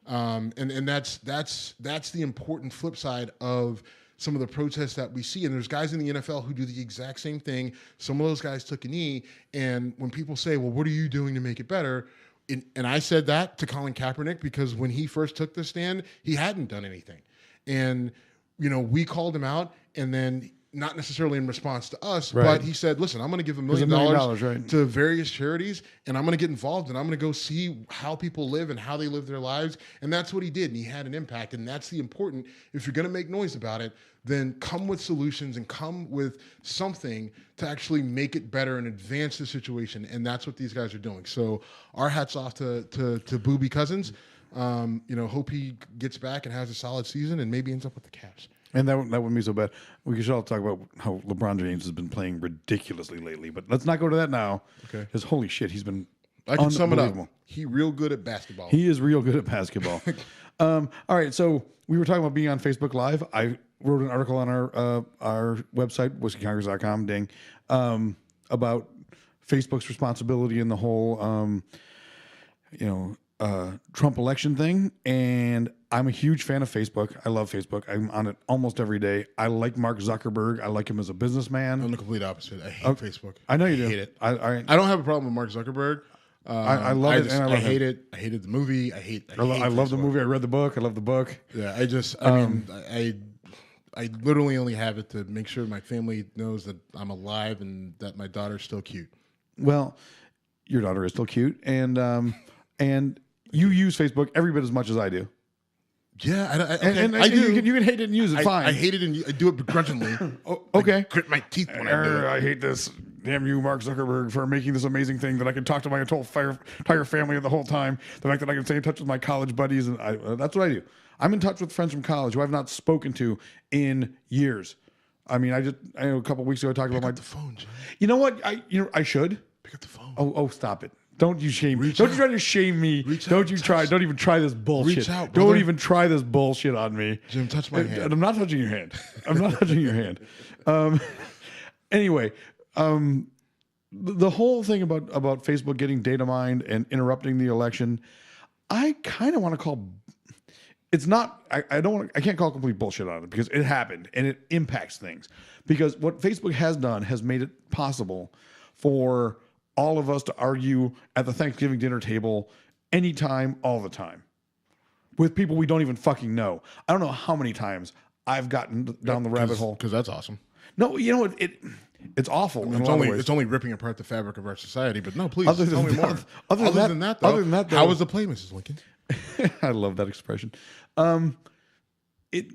And that's the important flip side of some of the protests that we see. And there's guys in the NFL who do the exact same thing. Some of those guys took a knee, and when people say, well, what are you doing to make it better? And I said that to Colin Kaepernick because when he first took the stand, he hadn't done anything. And, we called him out, and then not necessarily in response to us, but he said, listen, I'm going to give $1 million to various charities, and I'm going to get involved, and I'm going to go see how people live and how they live their lives. And that's what he did, and he had an impact. And that's the important, if you're going to make noise about it, then come with solutions and come with something to actually make it better and advance the situation. And that's what these guys are doing. So our hats off to Boobie Cousins. Hope he gets back and has a solid season and maybe ends up with the Cavs. And that wouldn't be so bad. We should all talk about how LeBron James has been playing ridiculously lately, but let's not go to that now. Okay. Because holy shit, he's been I can sum it up. He real good at basketball. He is real good at basketball. All right, so we were talking about being on Facebook Live. I wrote an article on our website, whiskeycongress.com, ding, about Facebook's responsibility in the whole, Trump election thing. And I'm a huge fan of Facebook. I love Facebook. I'm on it almost every day. I like Mark Zuckerberg. I like him as a businessman. I'm the complete opposite. I hate Facebook. I know you do. I hate it. I don't have a problem with Mark Zuckerberg. I love it, and I love hate it. I hated the movie. I love the movie. I read the book. I love the book. Yeah, I literally only have it to make sure my family knows that I'm alive and that my daughter's still cute. Well, your daughter is still cute, and you use Facebook every bit as much as I do. Yeah, And I do. You can hate it and use it. Fine. I hate it and I do it begrudgingly. Okay. I grit my teeth when I do it. I hate this. Damn you, Mark Zuckerberg, for making this amazing thing that I can talk to my entire family the whole time. The fact that I can stay in touch with my college buddies, and that's what I do. I'm in touch with friends from college who I've not spoken to in years. I mean, I know a couple weeks ago I talked about Pick up the phone, Jim. You know what? I should. Pick up the phone. Oh, stop it. Don't you shame me. Reach Don't out. you try to shame me. Reach Don't out, you touch. try. Don't even try this bullshit. Reach out, Don't brother. even try this bullshit on me. Jim, touch my hand. I'm not touching your hand. I'm not touching your hand. Anyway, the whole thing about Facebook getting data mined and interrupting the election, I kind of want to call. It's not. I don't. I can't call complete bullshit on it because it happened and it impacts things. Because what Facebook has done has made it possible for all of us to argue at the Thanksgiving dinner table anytime, all the time, with people we don't even fucking know. I don't know how many times I've gotten down the rabbit hole. Because that's awesome. No, you know it's awful. In a lot of ways. It's only ripping apart the fabric of our society. But no, please Other tell than me more. that- other than that, though- how was the play, Mrs. Lincoln? I love that expression. It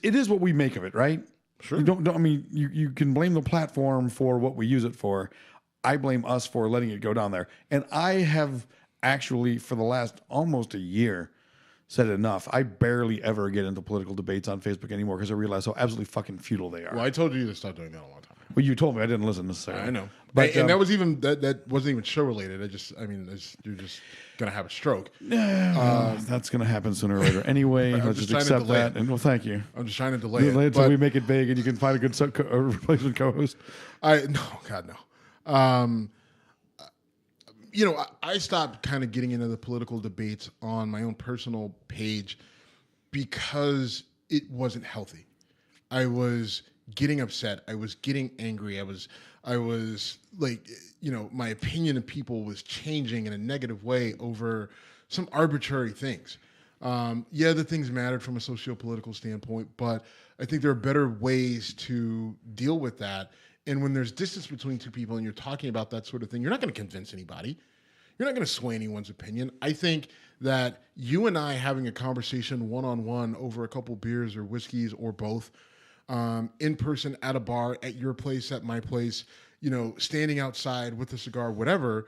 is what we make of it, right? Sure. You don't I mean, you can blame the platform for what we use it for. I blame us for letting it go down there. And I have actually, for the last almost a year, said enough. I barely ever get into political debates on Facebook anymore because I realize how absolutely fucking futile they are. Well, I told you to stop doing that a long time ago. Well, you told me. I didn't listen necessarily. I know, But and that was even that wasn't even show related. You're just gonna have a stroke. that's going to happen sooner or later. Anyway, let's just just trying to accept delay that. it. And well, thank you. I'm just trying to delay it. Until but we make it big and you can find a good replacement co-host. God no. I stopped kind of getting into the political debates on my own personal page because it wasn't healthy. I was getting upset. I was getting angry. I was like, my opinion of people was changing in a negative way over some arbitrary things. The things mattered from a socio-political standpoint, but I think there are better ways to deal with that. And when there's distance between two people and you're talking about that sort of thing, you're not going to convince anybody. You're not going to sway anyone's opinion. I think that you and I having a conversation one-on-one over a couple beers or whiskeys or both, in person at a bar, at your place, at my place, standing outside with a cigar, whatever,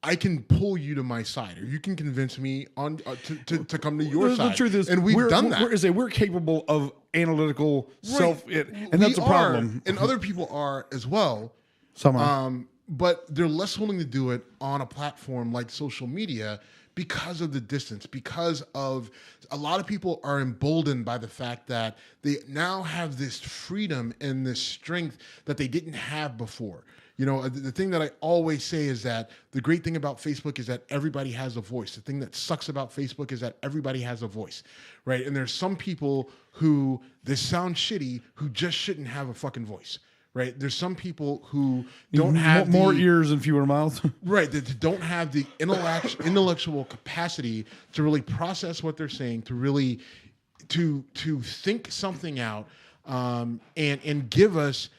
I can pull you to my side, or you can convince me on to come to your side. The truth is, and we've done that. We're capable of analytical and We that's a are, problem. and other people are as well. Some are. But they're less willing to do it on a platform like social media because of the distance, because of a lot of people are emboldened by the fact that they now have this freedom and this strength that they didn't have before. The thing that I always say is that the great thing about Facebook is that everybody has a voice. The thing that sucks about Facebook is that everybody has a voice, right? And there's some people who, this sounds shitty, who just shouldn't have a fucking voice. Right, there's some people who don't have more ears and fewer mouths. Right, that don't have the intellectual capacity to really process what they're saying, to really to think something out, and give us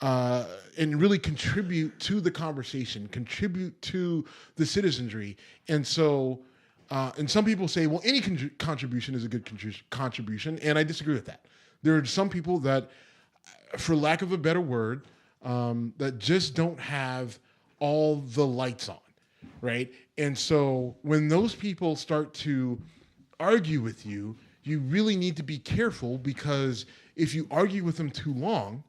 and really contribute to the conversation, contribute to the citizenry. And so, and some people say, well, any contribution is a good contribution, and I disagree with that. There are some people that, for lack of a better word, that just don't have all the lights on, right? And so when those people start to argue with you, you really need to be careful, because if you argue with them too long,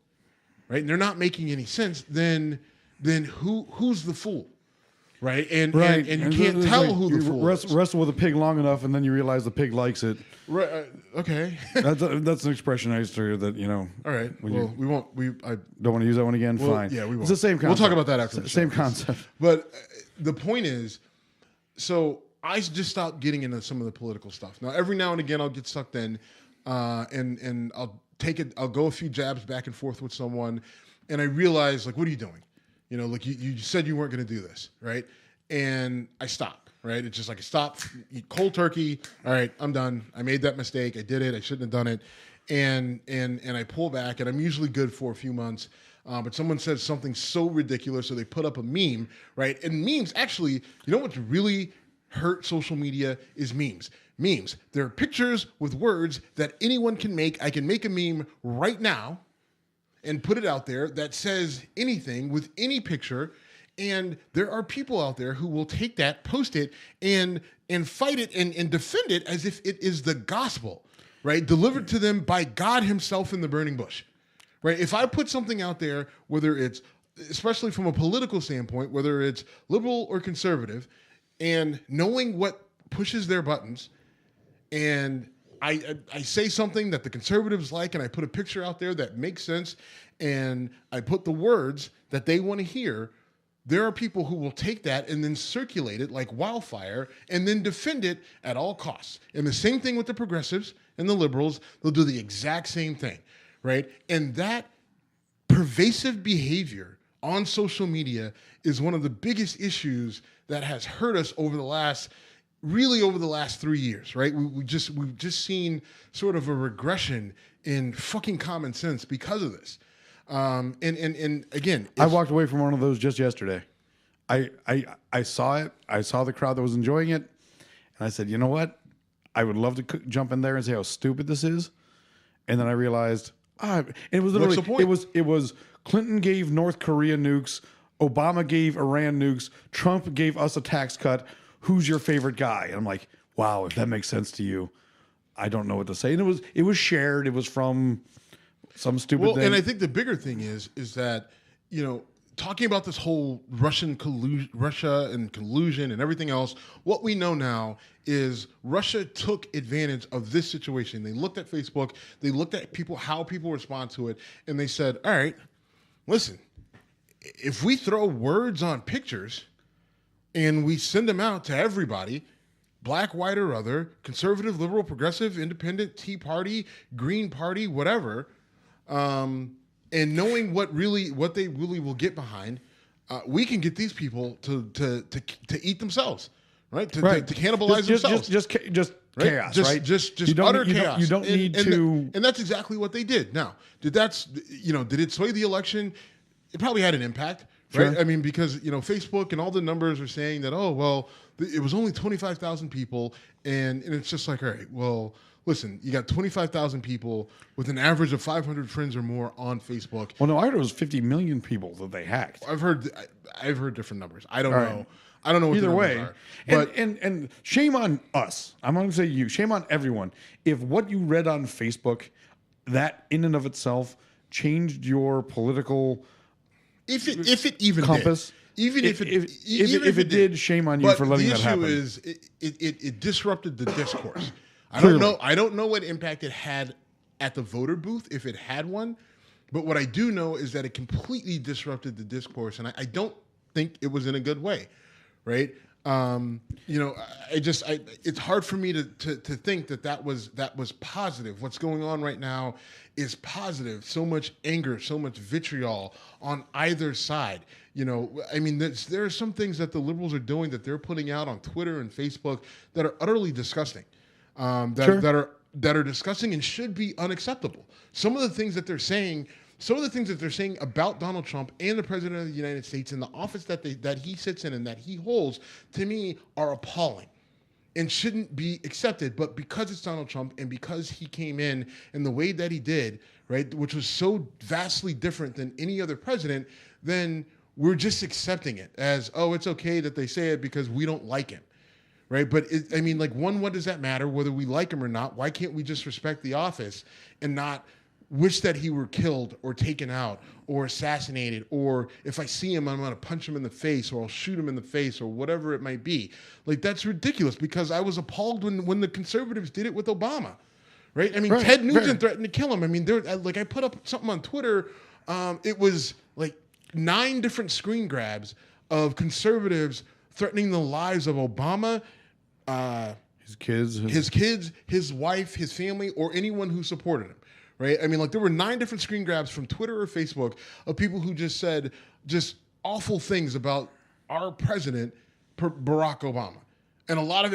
right, and they're not making any sense, then who's the fool? Right, and you can't tell who the fool is. Wrestle with a pig long enough, and then you realize the pig likes it. Right. Okay. That's an expression I used to hear that All right. Well, we won't. I don't want to use that one again. well, Fine. Yeah, we won't. It's the same concept. We'll talk about that after the show. Same concept. But the point is, so I just stopped getting into some of the political stuff. Now, every now and again, I'll get sucked in, and I'll take it. I'll go a few jabs back and forth with someone, and I realize, like, what are you doing? like you said you weren't going to do this, right? And I stopped, right? It's just like I stopped, cold turkey. All right, I'm done. I made that mistake. I did it. I shouldn't have done it. And I pull back, and I'm usually good for a few months. But someone says something so ridiculous, so they put up a meme, right? And memes, actually, you know what's really hurt social media is memes. Memes. There are pictures with words that anyone can make. I can make a meme right now and put it out there that says anything with any picture. And there are people out there who will take that, post it, and fight it and defend it as if it is the gospel, right? Delivered to them by God himself in the burning bush, right? If I put something out there, whether it's, especially from a political standpoint, whether it's liberal or conservative, and knowing what pushes their buttons, and I say something that the conservatives like, and I put a picture out there that makes sense, and I put the words that they want to hear, there are people who will take that and then circulate it like wildfire and then defend it at all costs. And the same thing with the progressives and the liberals. They'll do the exact same thing, right? And that pervasive behavior on social media is one of the biggest issues that has hurt us over the last 3 years, right? We've just seen sort of a regression in fucking common sense because of this. And again, I walked away from one of those just yesterday. I saw it. I saw the crowd that was enjoying it, and I said, you know what? I would love to jump in there and say how stupid this is. And then I realized, it was literally, What's the point? it was Clinton gave North Korea nukes, Obama gave Iran nukes, Trump gave us a tax cut. Who's your favorite guy? And I'm like, wow, if that makes sense to you, I don't know what to say. And it was shared. It was from some stupid thing. And I think the bigger thing is that, talking about this whole Russia and collusion and everything else, what we know now is Russia took advantage of this situation. They looked at Facebook, they looked at how people respond to it, and they said, all right, listen, if we throw words on pictures and we send them out to everybody, black, white, or other, conservative, liberal, progressive, independent, Tea Party, Green Party, whatever, and knowing what they really will get behind, we can get these people to eat themselves, right? To cannibalize themselves. Just right? chaos, right? Just utter chaos. You don't need to. And that's exactly what they did. Now, did it sway the election? It probably had an impact, right? Sure. I mean, because Facebook and all the numbers are saying that, oh well, it was only 25,000 people, and it's just like, all right, well, listen, you got 25,000 people with an average of 500 friends or more on Facebook. Well, no, I heard it was 50 million people that they hacked. I've heard different numbers. I don't know. I don't know what Either the way, numbers are. But and shame on us. I'm going to say you. Shame on everyone. If what you read on Facebook, that in and of itself changed your political if it even compass. did. Even if it did, shame on you for letting that happen. But the issue is it disrupted the discourse. I don't know what impact it had at the voter booth, if it had one. But what I do know is that it completely disrupted the discourse, and I don't think it was in a good way, right? It's hard for me to think that was positive. What's going on right now is positive. So much anger, so much vitriol on either side. There are some things that the liberals are doing that they're putting out on Twitter and Facebook that are utterly disgusting. That are disgusting and should be unacceptable. Some of the things that they're saying about Donald Trump and the President of the United States and the office that he sits in and that he holds, to me, are appalling and shouldn't be accepted. But because it's Donald Trump and because he came in the way that he did, right, which was so vastly different than any other president, then we're just accepting it as, oh, it's okay that they say it because we don't like him. Right, but what does that matter whether we like him or not? Why can't we just respect the office and not wish that he were killed or taken out or assassinated, or if I see him, I'm going to punch him in the face or I'll shoot him in the face or whatever it might be? Like, that's ridiculous, because I was appalled when the conservatives did it with Obama, right? Ted Nugent threatened to kill him. I put up something on Twitter. It was like 9 different screen grabs of conservatives threatening the lives of Obama, his kids, his wife, his family, or anyone who supported him, right? There were 9 different screen grabs from Twitter or Facebook of people who just said, just awful things about our president, Barack Obama. And a lot of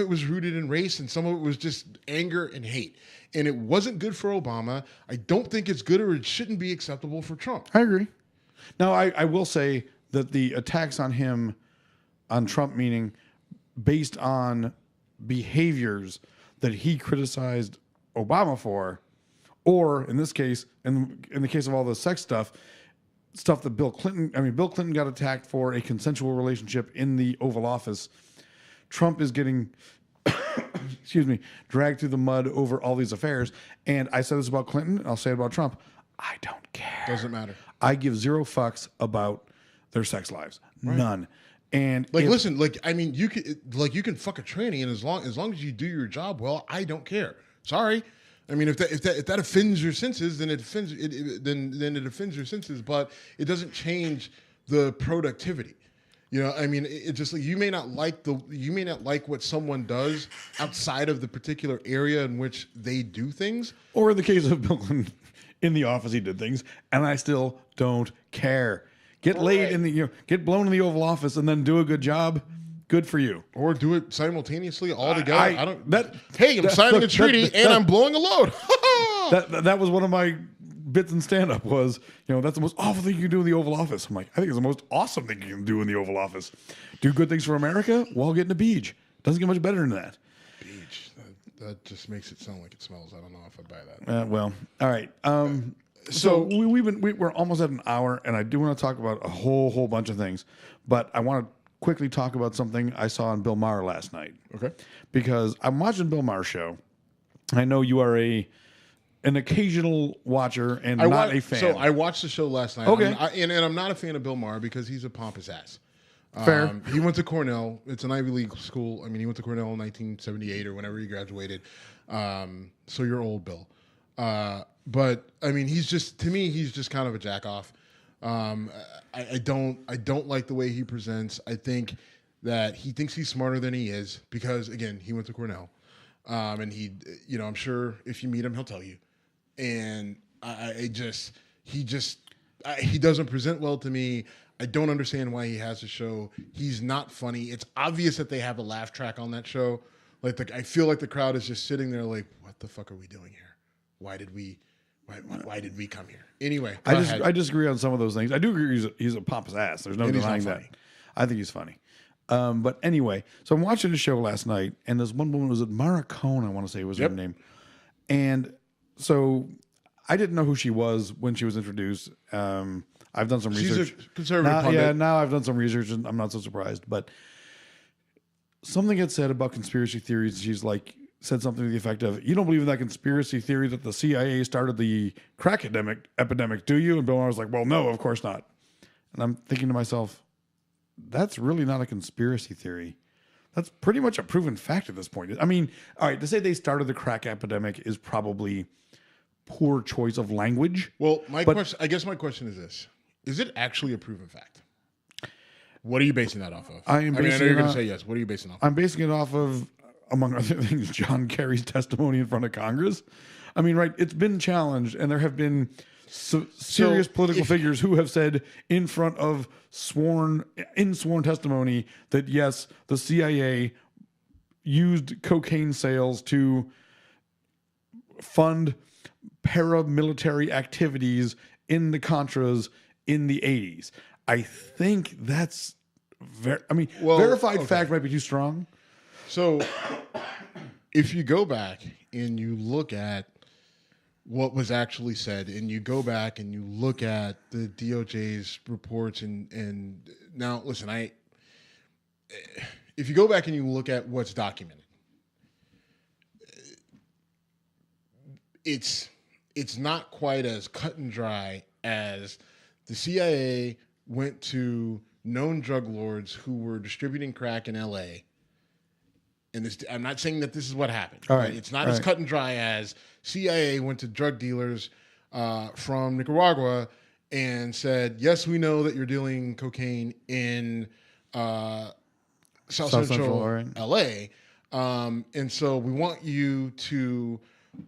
it was rooted in race, and some of it was just anger and hate. And it wasn't good for Obama. I don't think it's good, or it shouldn't be acceptable for Trump. I agree. Now, I will say that the attacks on him, on Trump, meaning based on behaviors that he criticized Obama for, or in this case, in the case of all the sex stuff that Bill Clinton got attacked for a consensual relationship in the Oval Office. Trump is getting, dragged through the mud over all these affairs. And I said this about Clinton, I'll say it about Trump. I don't care. Doesn't matter. I give zero fucks about their sex lives. Right. None. And listen, you can fuck a tranny, and as long as you do your job well, I don't care. Sorry. I mean, if that offends your senses, then it offends your senses, but it doesn't change the productivity. You know, I mean, it just you may not like what someone does outside of the particular area in which they do things. Or in the case of Bill Clinton, in the office he did things, and I still don't care. Get laid in the get blown in the Oval Office and then do a good job. Good for you. Or do it simultaneously all together. I'm signing a treaty and I'm blowing a load. that was one of my bits in stand-up was, that's the most awful thing you can do in the Oval Office. I'm like, I think it's the most awesome thing you can do in the Oval Office. Do good things for America while getting a beach. Doesn't get much better than that. Beach. That just makes it sound like it smells. I don't know if I buy that. Well, all right. So we're almost at an hour, and I do want to talk about a whole bunch of things, but I want to quickly talk about something I saw on Bill Maher last night. Okay. Because I'm watching Bill Maher's show. I know you are an occasional watcher and not a fan. So I watched the show last night. Okay. And I'm not a fan of Bill Maher because he's a pompous ass. Fair. He went to Cornell. It's an Ivy League school. I mean, he went to Cornell in 1978 or whenever he graduated. So you're old, Bill. But I mean, he's just kind of a jack off. I don't like the way he presents. I think that he thinks he's smarter than he is because, again, he went to Cornell. And I'm sure if you meet him, he'll tell you. And he doesn't present well to me. I don't understand why he has a show. He's not funny. It's obvious that they have a laugh track on that show. I feel like the crowd is just sitting there like, what the fuck are we doing here? Why did we come here? Anyway, I disagree on some of those things. I do agree he's a pompous ass. There's no denying that. I think he's funny. But anyway, so I'm watching the show last night, and this one woman, was it Mara Cohn, I want to say was her name. And so I didn't know who she was when she was introduced. I've done some research. She's a conservative pundit. Now I've done some research, and I'm not so surprised. But something had said about conspiracy theories. She's said something to the effect of, you don't believe in that conspiracy theory that the CIA started the crack epidemic, do you? And Bill Maher was like, well, no, of course not. And I'm thinking to myself, that's really not a conspiracy theory. That's pretty much a proven fact at this point. I mean, all right, to say they started the crack epidemic is probably poor choice of language. Well, my question is this. Is it actually a proven fact? What are you basing that off of? I know you're going to say yes. What are you basing it off of? I'm basing it off of, among other things, John Kerry's testimony in front of Congress. I mean, right, it's been challenged, and there have been serious political figures who have said in front of sworn testimony that, yes, the CIA used cocaine sales to fund paramilitary activities in the Contras in the 80s. I think that's verified fact might be too strong. So if you go back and you look at what was actually said, and you go back and you look at the DOJ's reports, and now listen, if you go back and you look at what's documented, it's not quite as cut and dry as the CIA went to known drug lords who were distributing crack in LA. And I'm not saying that this is what happened. All right. It's not as cut and dry as CIA went to drug dealers from Nicaragua and said, yes, we know that you're dealing cocaine in South Central LA. And so we want you to,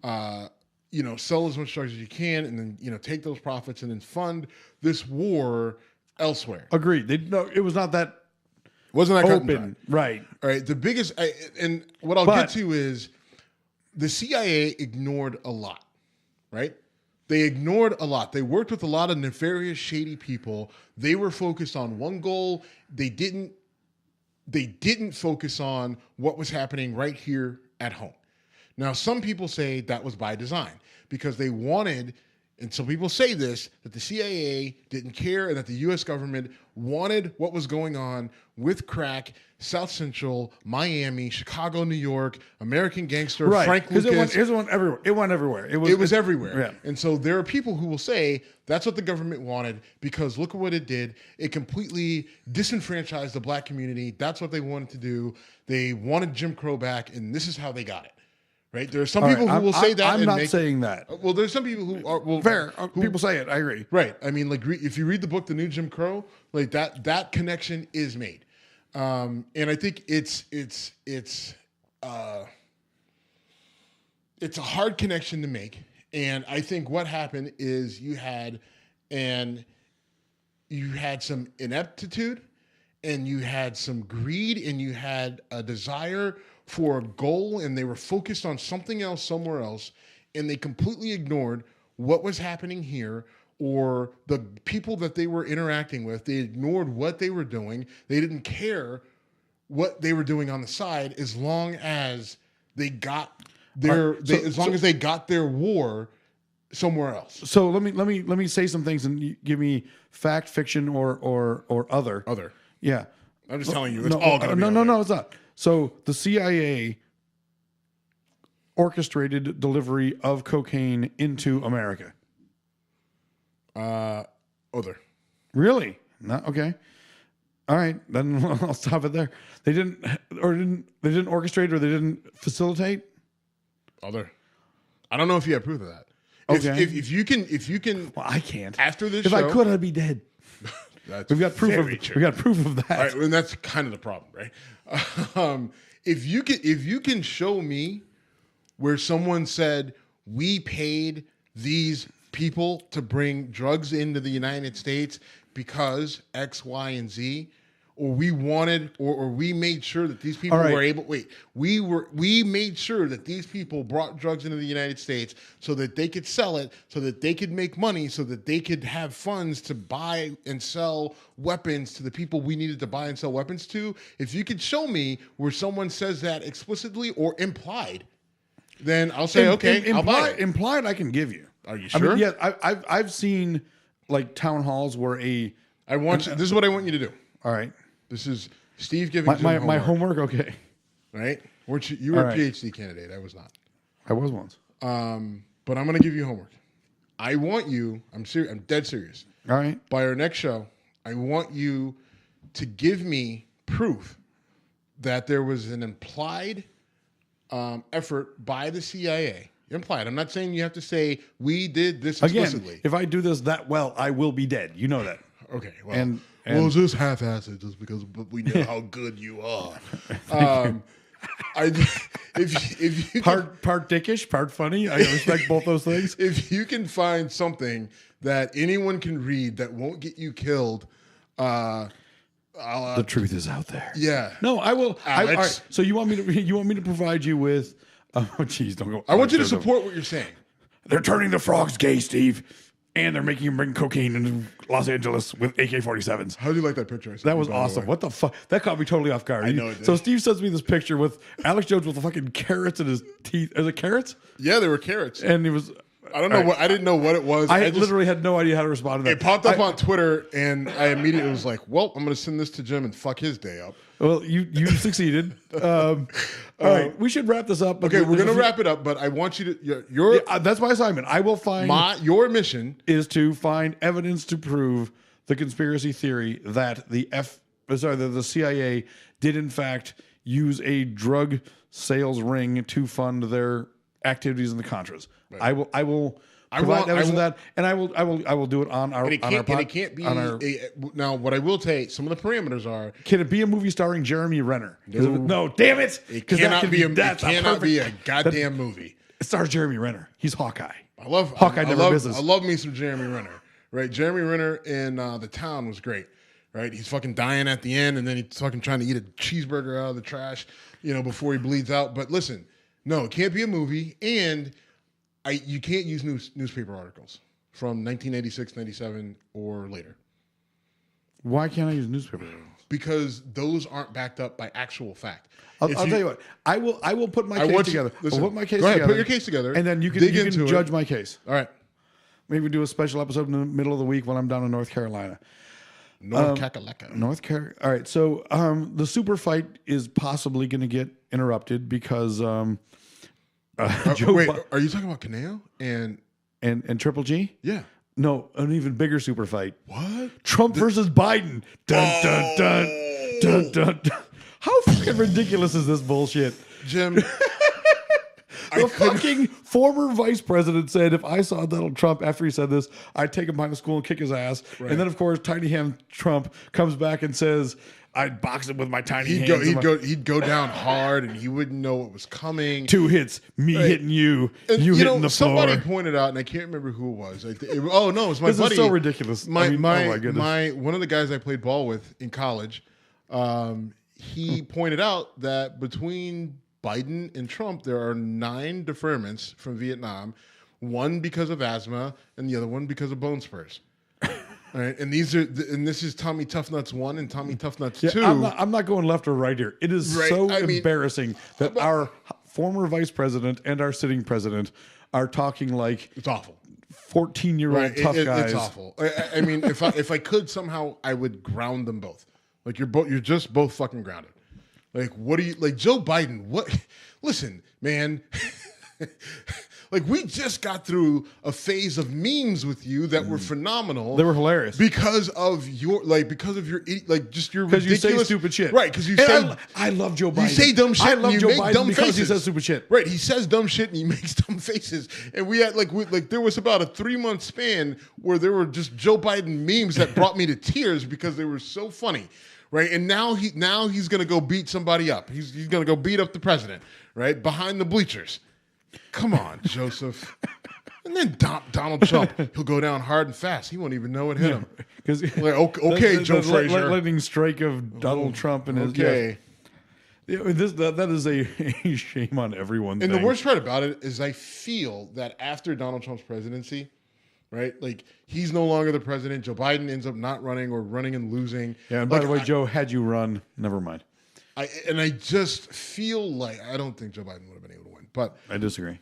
sell as much drugs as you can, and then, take those profits and then fund this war elsewhere. Agreed. It was not that Wasn't that cut and dry. open. Right. All right. The biggest, and what I'll get to is the CIA ignored a lot, right? They ignored a lot. They worked with a lot of nefarious, shady people. They were focused on one goal. They didn't focus on what was happening right here at home. Now, some people say that was by design because they wanted, and some people say this, that the CIA didn't care and that the U.S. government wanted what was going on with crack, South Central, Miami, Chicago, New York, American Gangster, Right. Frank Because Lucas. it went everywhere. It went everywhere. It was everywhere. Yeah. And so there are people who will say that's what the government wanted because look at what it did. It completely disenfranchised the black community. That's what they wanted to do. They wanted Jim Crow back, and this is how they got it. Right? There are some people who will say that. I'm not saying that. Well, there's some people who are Fair. who- People say it. I agree. Right. I mean, like if you read the book, The New Jim Crow, like that connection is made, and I think it's a hard connection to make. And I think what happened is you had some ineptitude, and you had some greed, and you had a desire for a goal, and they were focused on something else somewhere else, and they completely ignored what was happening here or the people that they were interacting with. They ignored what they were doing. They didn't care what they were doing on the side as long as they got their as they got their war somewhere else. So let me say some things and you give me fact, fiction, or other. Other. Yeah. I'm just telling you, it's all going to be no, it's not. So the CIA orchestrated delivery of cocaine into America. Other. Really? Not okay. All right, then I'll stop it there. They didn't orchestrate or they didn't facilitate. Other. I don't know if you have proof of that. Okay. If you can. Well, I can't. After this if show, I could, I'd be dead. We've got proof of. true. We got proof of that. All right, and that's kind of the problem, right? If you can show me where someone said we paid these people to bring drugs into the United States because X, Y, and Z, or we wanted, or we made sure that these people were able. Wait, we made sure that these people brought drugs into the United States so that they could sell it, so that they could make money, so that they could have funds to buy and sell weapons to the people we needed to buy and sell weapons to. If you could show me where someone says that explicitly or implied, then I'll say okay. I'll buy it. Implied, I can give you. Are you sure? I mean, yeah, I've seen like town halls where I want you. This is what I want you to do. All right. This is Steve giving my homework. Okay. Right? You were All a right. PhD candidate. I was not. I was once. But I'm going to give you homework. I want you. I'm serious. I'm dead serious. All right. By our next show, I want you to give me proof that there was an implied effort by the CIA. Implied. I'm not saying you have to say we did this explicitly. Again, if I do this that well, I will be dead. You know that. Okay. Well, And we'll just half-ass it just because we know how good you are. If you part dickish, part funny. I respect both those things. if you can find something that anyone can read that won't get you killed, The truth is out there. yeah. No, I will. All Alex. right. So you want me to provide you with? Oh, jeez, don't go. I want you to support what you're saying. They're turning the frogs gay, Steve, and they're making him bring cocaine into Los Angeles with AK-47s. How do you like that picture? I sent That you, was by the awesome. way? What the fuck? That caught me totally off guard. I know it did. So Steve sends me this picture with Alex Jones with the fucking carrots in his teeth. Is it carrots? Yeah, there were carrots. And he was. I don't know what. I didn't know what it was. I just, literally had no idea how to respond to that. It popped up on Twitter, and I immediately was like, "Well, I'm going to send this to Jim and fuck his day up." Well, you succeeded. All right, we should wrap this up. Okay, we're going to wrap it up, but I want you to your That's my assignment. I will find. your mission is to find evidence to prove the conspiracy theory that the CIA did in fact use a drug sales ring to fund their activities in the Contras. Right. I will provide evidence of that, and I will do it on our and it on our can't, and it can't be now. What I will say, some of the parameters are: can it be a movie starring Jeremy Renner? No, damn it! It cannot be a perfect, goddamn movie. It stars Jeremy Renner. He's Hawkeye. I love Hawkeye. Never misses. I love me some Jeremy Renner. right? Jeremy Renner in The Town was great, right? He's fucking dying at the end, and then he's fucking trying to eat a cheeseburger out of the trash, before he bleeds out. But listen, no, it can't be a movie, and you can't use newspaper articles from 1986, 97, or later. Why can't I use newspaper? Because those aren't backed up by actual fact. I'll tell you what. I will put my case together. Listen, I'll put my case go ahead, together. put your case together, and then you can dig into judge it. my case. All right. Maybe do a special episode in the middle of the week when I'm down in North Carolina. North Kakalaka. North Carolina. All right. So the super fight is possibly going to get interrupted because Joe Wait, are you talking about Canelo and Triple G? Yeah. No, an even bigger super fight. What? Trump versus Biden. Dun, dun, dun, dun, dun, dun. How fucking ridiculous is this bullshit? Jim, The fucking former vice president said if I saw Donald Trump after he said this, I'd take him behind the school and kick his ass. Right. And then, of course, Tiny Hand Trump comes back and says, I'd box him with my tiny hands. He'd go down hard, and he wouldn't know what was coming. 2 hits, me hitting you, And, you hitting the somebody floor. pointed out, and I can't remember who it was. It was my This buddy. is so ridiculous. My oh my goodness. one of the guys I played ball with in college, he pointed out that between Biden and Trump, there are 9 deferments from Vietnam, one because of asthma, and the other one because of bone spurs. All right, and this is Tommy Toughnuts 1 and Tommy Toughnuts 2. I'm not going left or right here. It is Right, so I mean- embarrassing that our former vice president and our sitting president are talking like It's awful. 14-year-old Right, tough guys. It's awful. I mean, if I could somehow, I would ground them both. Like you're just both fucking grounded. Like what do you like, Joe Biden? What? Listen, man. Like we just got through a phase of memes with you that were phenomenal. They were hilarious. because of your just your Because you ridiculous say stupid shit. right? Because you And say I love Joe Biden. you say dumb shit. I and love you Joe make Biden dumb because faces. he says stupid shit. Right, he says dumb shit and he makes dumb faces. And we had there was about a 3-month span where there were just Joe Biden memes that brought me to tears because they were so funny. Right, and now he's gonna go beat somebody up. He's gonna go beat up the president. Right behind the bleachers. Come on, Joseph. And then Donald Trump, he'll go down hard and fast. He won't even know it hit him. Because Okay, Joe Frazier. lightning strike of Donald Trump and his Okay. Yeah, that is a shame on everyone. And the worst part about it is I feel that after Donald Trump's presidency, right, like he's no longer the president. Joe Biden ends up not running or running and losing. Yeah, and by the way, Joe, had you run, never mind. I just feel like I don't think Joe Biden would have been able to win. But I disagree.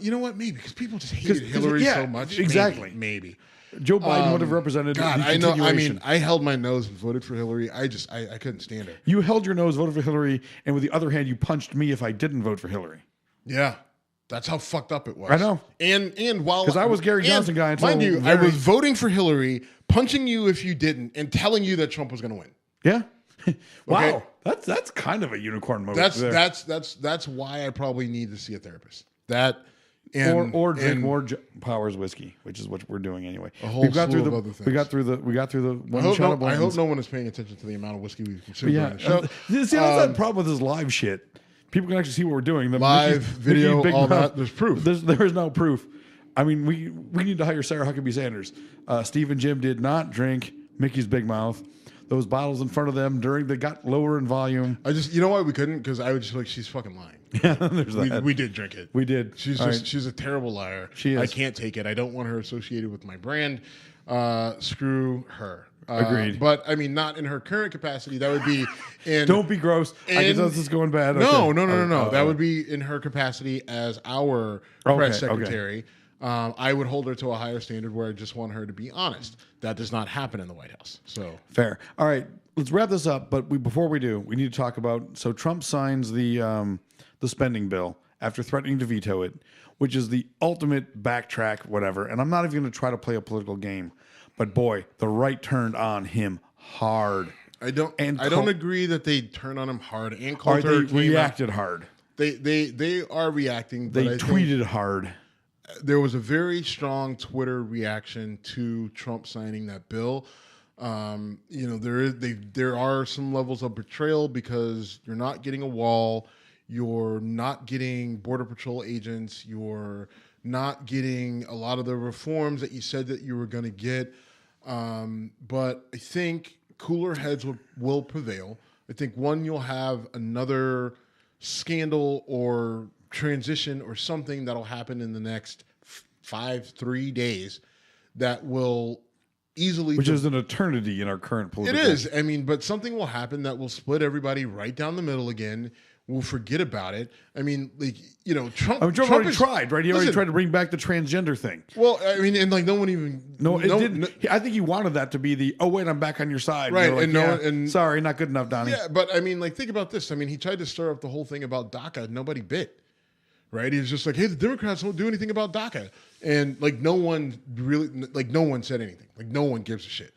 you know what? Maybe because people just hated 'Cause- Hillary yeah, so much. exactly. Maybe. Joe Biden would have represented God, the I know. I continuation. mean, I held my nose and voted for Hillary. I couldn't stand her. You held your nose, voted for Hillary, and with the other hand, you punched me if I didn't vote for Hillary. Yeah. That's how fucked up it was. I know. And while 'Cause I was Gary Johnson guy until mind you, I very- was voting for Hillary, punching you if you didn't, and telling you that Trump was going to win. Yeah. Wow. Okay. That's kind of a unicorn move. That's why I probably need to see a therapist. That and or drink and more Powers whiskey, which is what we're doing anyway. A whole slew of other things. We got through the I one shot of I hope Blanton's. no one is paying attention to the amount of whiskey we consume Yeah. during the show. See, that's the problem with this live shit. People can actually see what we're doing. The Live video, Big all Mouth, that, there's proof. There is no proof. I mean, we need to hire Sarah Huckabee Sanders. Steve and Jim did not drink Mickey's Big Mouth. Those bottles in front of them they got lower in volume. You know why we couldn't? Because I would just be like, she's fucking lying. Yeah, there's that. We did drink it. We did. She's All just right. she's a terrible liar. She is. I can't take it. I don't want her associated with my brand. Screw her. Agreed. But I mean, not in her current capacity. That would be in. Don't be gross. I can tell this is going bad. No, Okay. no. That Oh, would be in her capacity as our Okay, press okay. secretary. I would hold her to a higher standard where I just want her to be honest. That does not happen in the White House. So fair. All right, let's wrap this up. But before we do, we need to talk about. So Trump signs the spending bill after threatening to veto it, which is the ultimate backtrack, whatever. And I'm not even going to try to play a political game, but boy, the right turned on him hard. I don't agree that they turn on him hard and Or Coulter they reacted hard. They are reacting. But They I think tweeted hard. there was a very strong Twitter reaction to Trump signing that bill. There are some levels of betrayal because you're not getting a wall, you're not getting Border Patrol agents, you're not getting a lot of the reforms that you said that you were going to get. But I think cooler heads will prevail. I think you'll have another scandal or transition or something that'll happen in the next 3 days that will easily, which is an eternity in our current political. It is. I mean, but something will happen that will split everybody right down the middle again. We'll forget about it. I mean, like, you know, Trump. Trump already tried, right? He already tried to bring back the transgender thing. Well, I mean, and like no one even. No, it didn't. I think he wanted that to be the, oh wait, I'm back on your side. Right, like, and no, and sorry, not good enough, Donnie. Yeah, but I mean, like, think about this. I mean, he tried to stir up the whole thing about DACA. Nobody bit. Right? He was just like, hey, the Democrats won't do anything about DACA, and like no one said anything. Like no one gives a shit.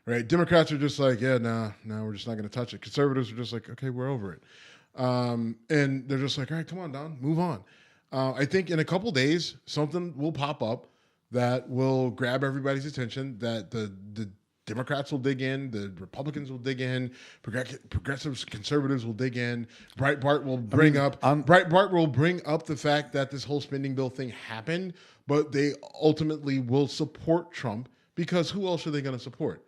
Right? Democrats are just like, yeah, no, we're just not going to touch it. Conservatives are just like, okay, we're over it. And they're just like, all right, come on, Don, move on. I think in a couple days, something will pop up that will grab everybody's attention, that the Democrats will dig in, the Republicans will dig in, progressives, conservatives will dig in. Breitbart will bring up the fact that this whole spending bill thing happened, but they ultimately will support Trump because who else are they going to support?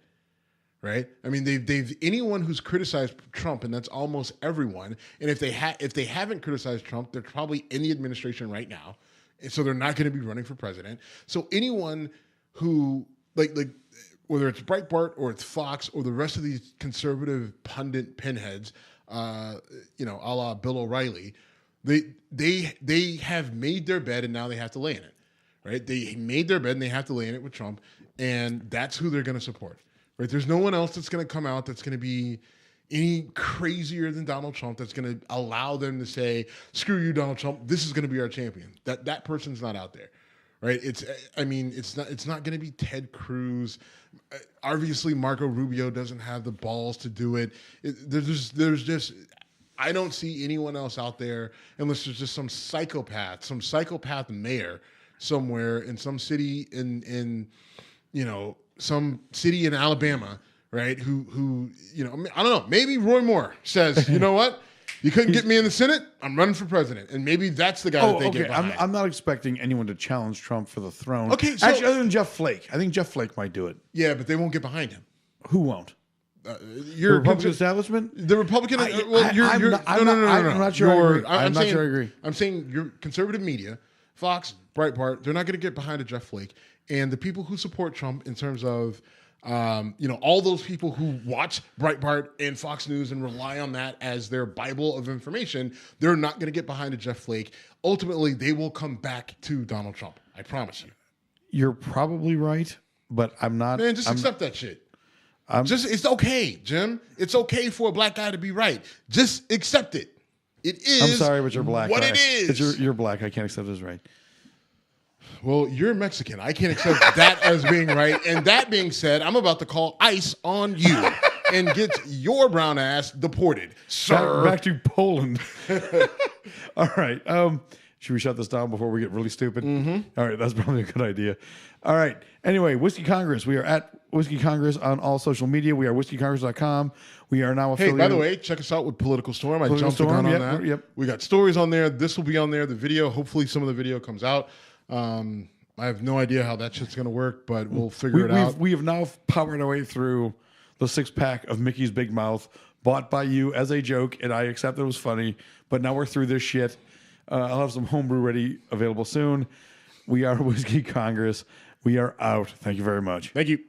Right? I mean, they've anyone who's criticized Trump, and that's almost everyone. And if they haven't criticized Trump, they're probably in the administration right now, and so they're not going to be running for president. So anyone who like whether it's Breitbart or it's Fox or the rest of these conservative pundit pinheads, a la Bill O'Reilly, they have made their bed and now they have to lay in it. Right? They made their bed and they have to lay in it with Trump, and that's who they're going to support. Right? There's no one else that's going to come out that's going to be any crazier than Donald Trump that's going to allow them to say, screw you, Donald Trump, this is going to be our champion. That person's not out there. Right? It's not going to be Ted Cruz. Obviously, Marco Rubio doesn't have the balls to do it. There's just I don't see anyone else out there unless there's just some psychopath mayor somewhere in some city in some city in Alabama, right? Who I don't know. Maybe Roy Moore says, you know what? You couldn't get me in the Senate. I'm running for president, and maybe that's the guy that they get behind. I'm not expecting anyone to challenge Trump for the throne. Okay, so, actually, other than Jeff Flake, I think Jeff Flake might do it. Yeah, but they won't get behind him. Who won't? The Republican establishment? The Republican. I'm not sure I agree. I'm saying your conservative media, Fox, Breitbart, they're not going to get behind a Jeff Flake, and the people who support Trump in terms of. All those people who watch Breitbart and Fox News and rely on that as their Bible of information, they're not going to get behind a Jeff Flake. Ultimately, they will come back to Donald Trump. I promise you. You're probably right, but I'm not. Man, accept that shit. It's okay, Jim. It's okay for a black guy to be right. Just accept it. It is. I'm sorry, but you're black. What it is. You're black. I can't accept it as right. Well, you're Mexican. I can't accept that as being right. And that being said, I'm about to call ICE on you and get your brown ass deported, sir. Back to Poland. All right. Should we shut this down before we get really stupid? Mm-hmm. All right. That's probably a good idea. All right. Anyway, Whiskey Congress. We are at Whiskey Congress on all social media. We are whiskeycongress.com. We are now affiliated. Hey, by the way, check us out with Political Storm. I jumped the gun on that. Yep. We got stories on there. This will be on there. The video, hopefully some of the video comes out. I have no idea how that shit's going to work, but we'll figure it out. We have now powered our way through the 6-pack of Mickey's Big Mouth, bought by you as a joke, and I accept it was funny, but now we're through this shit. I'll have some homebrew ready, available soon. We are Whiskey Congress. We are out. Thank you very much. Thank you.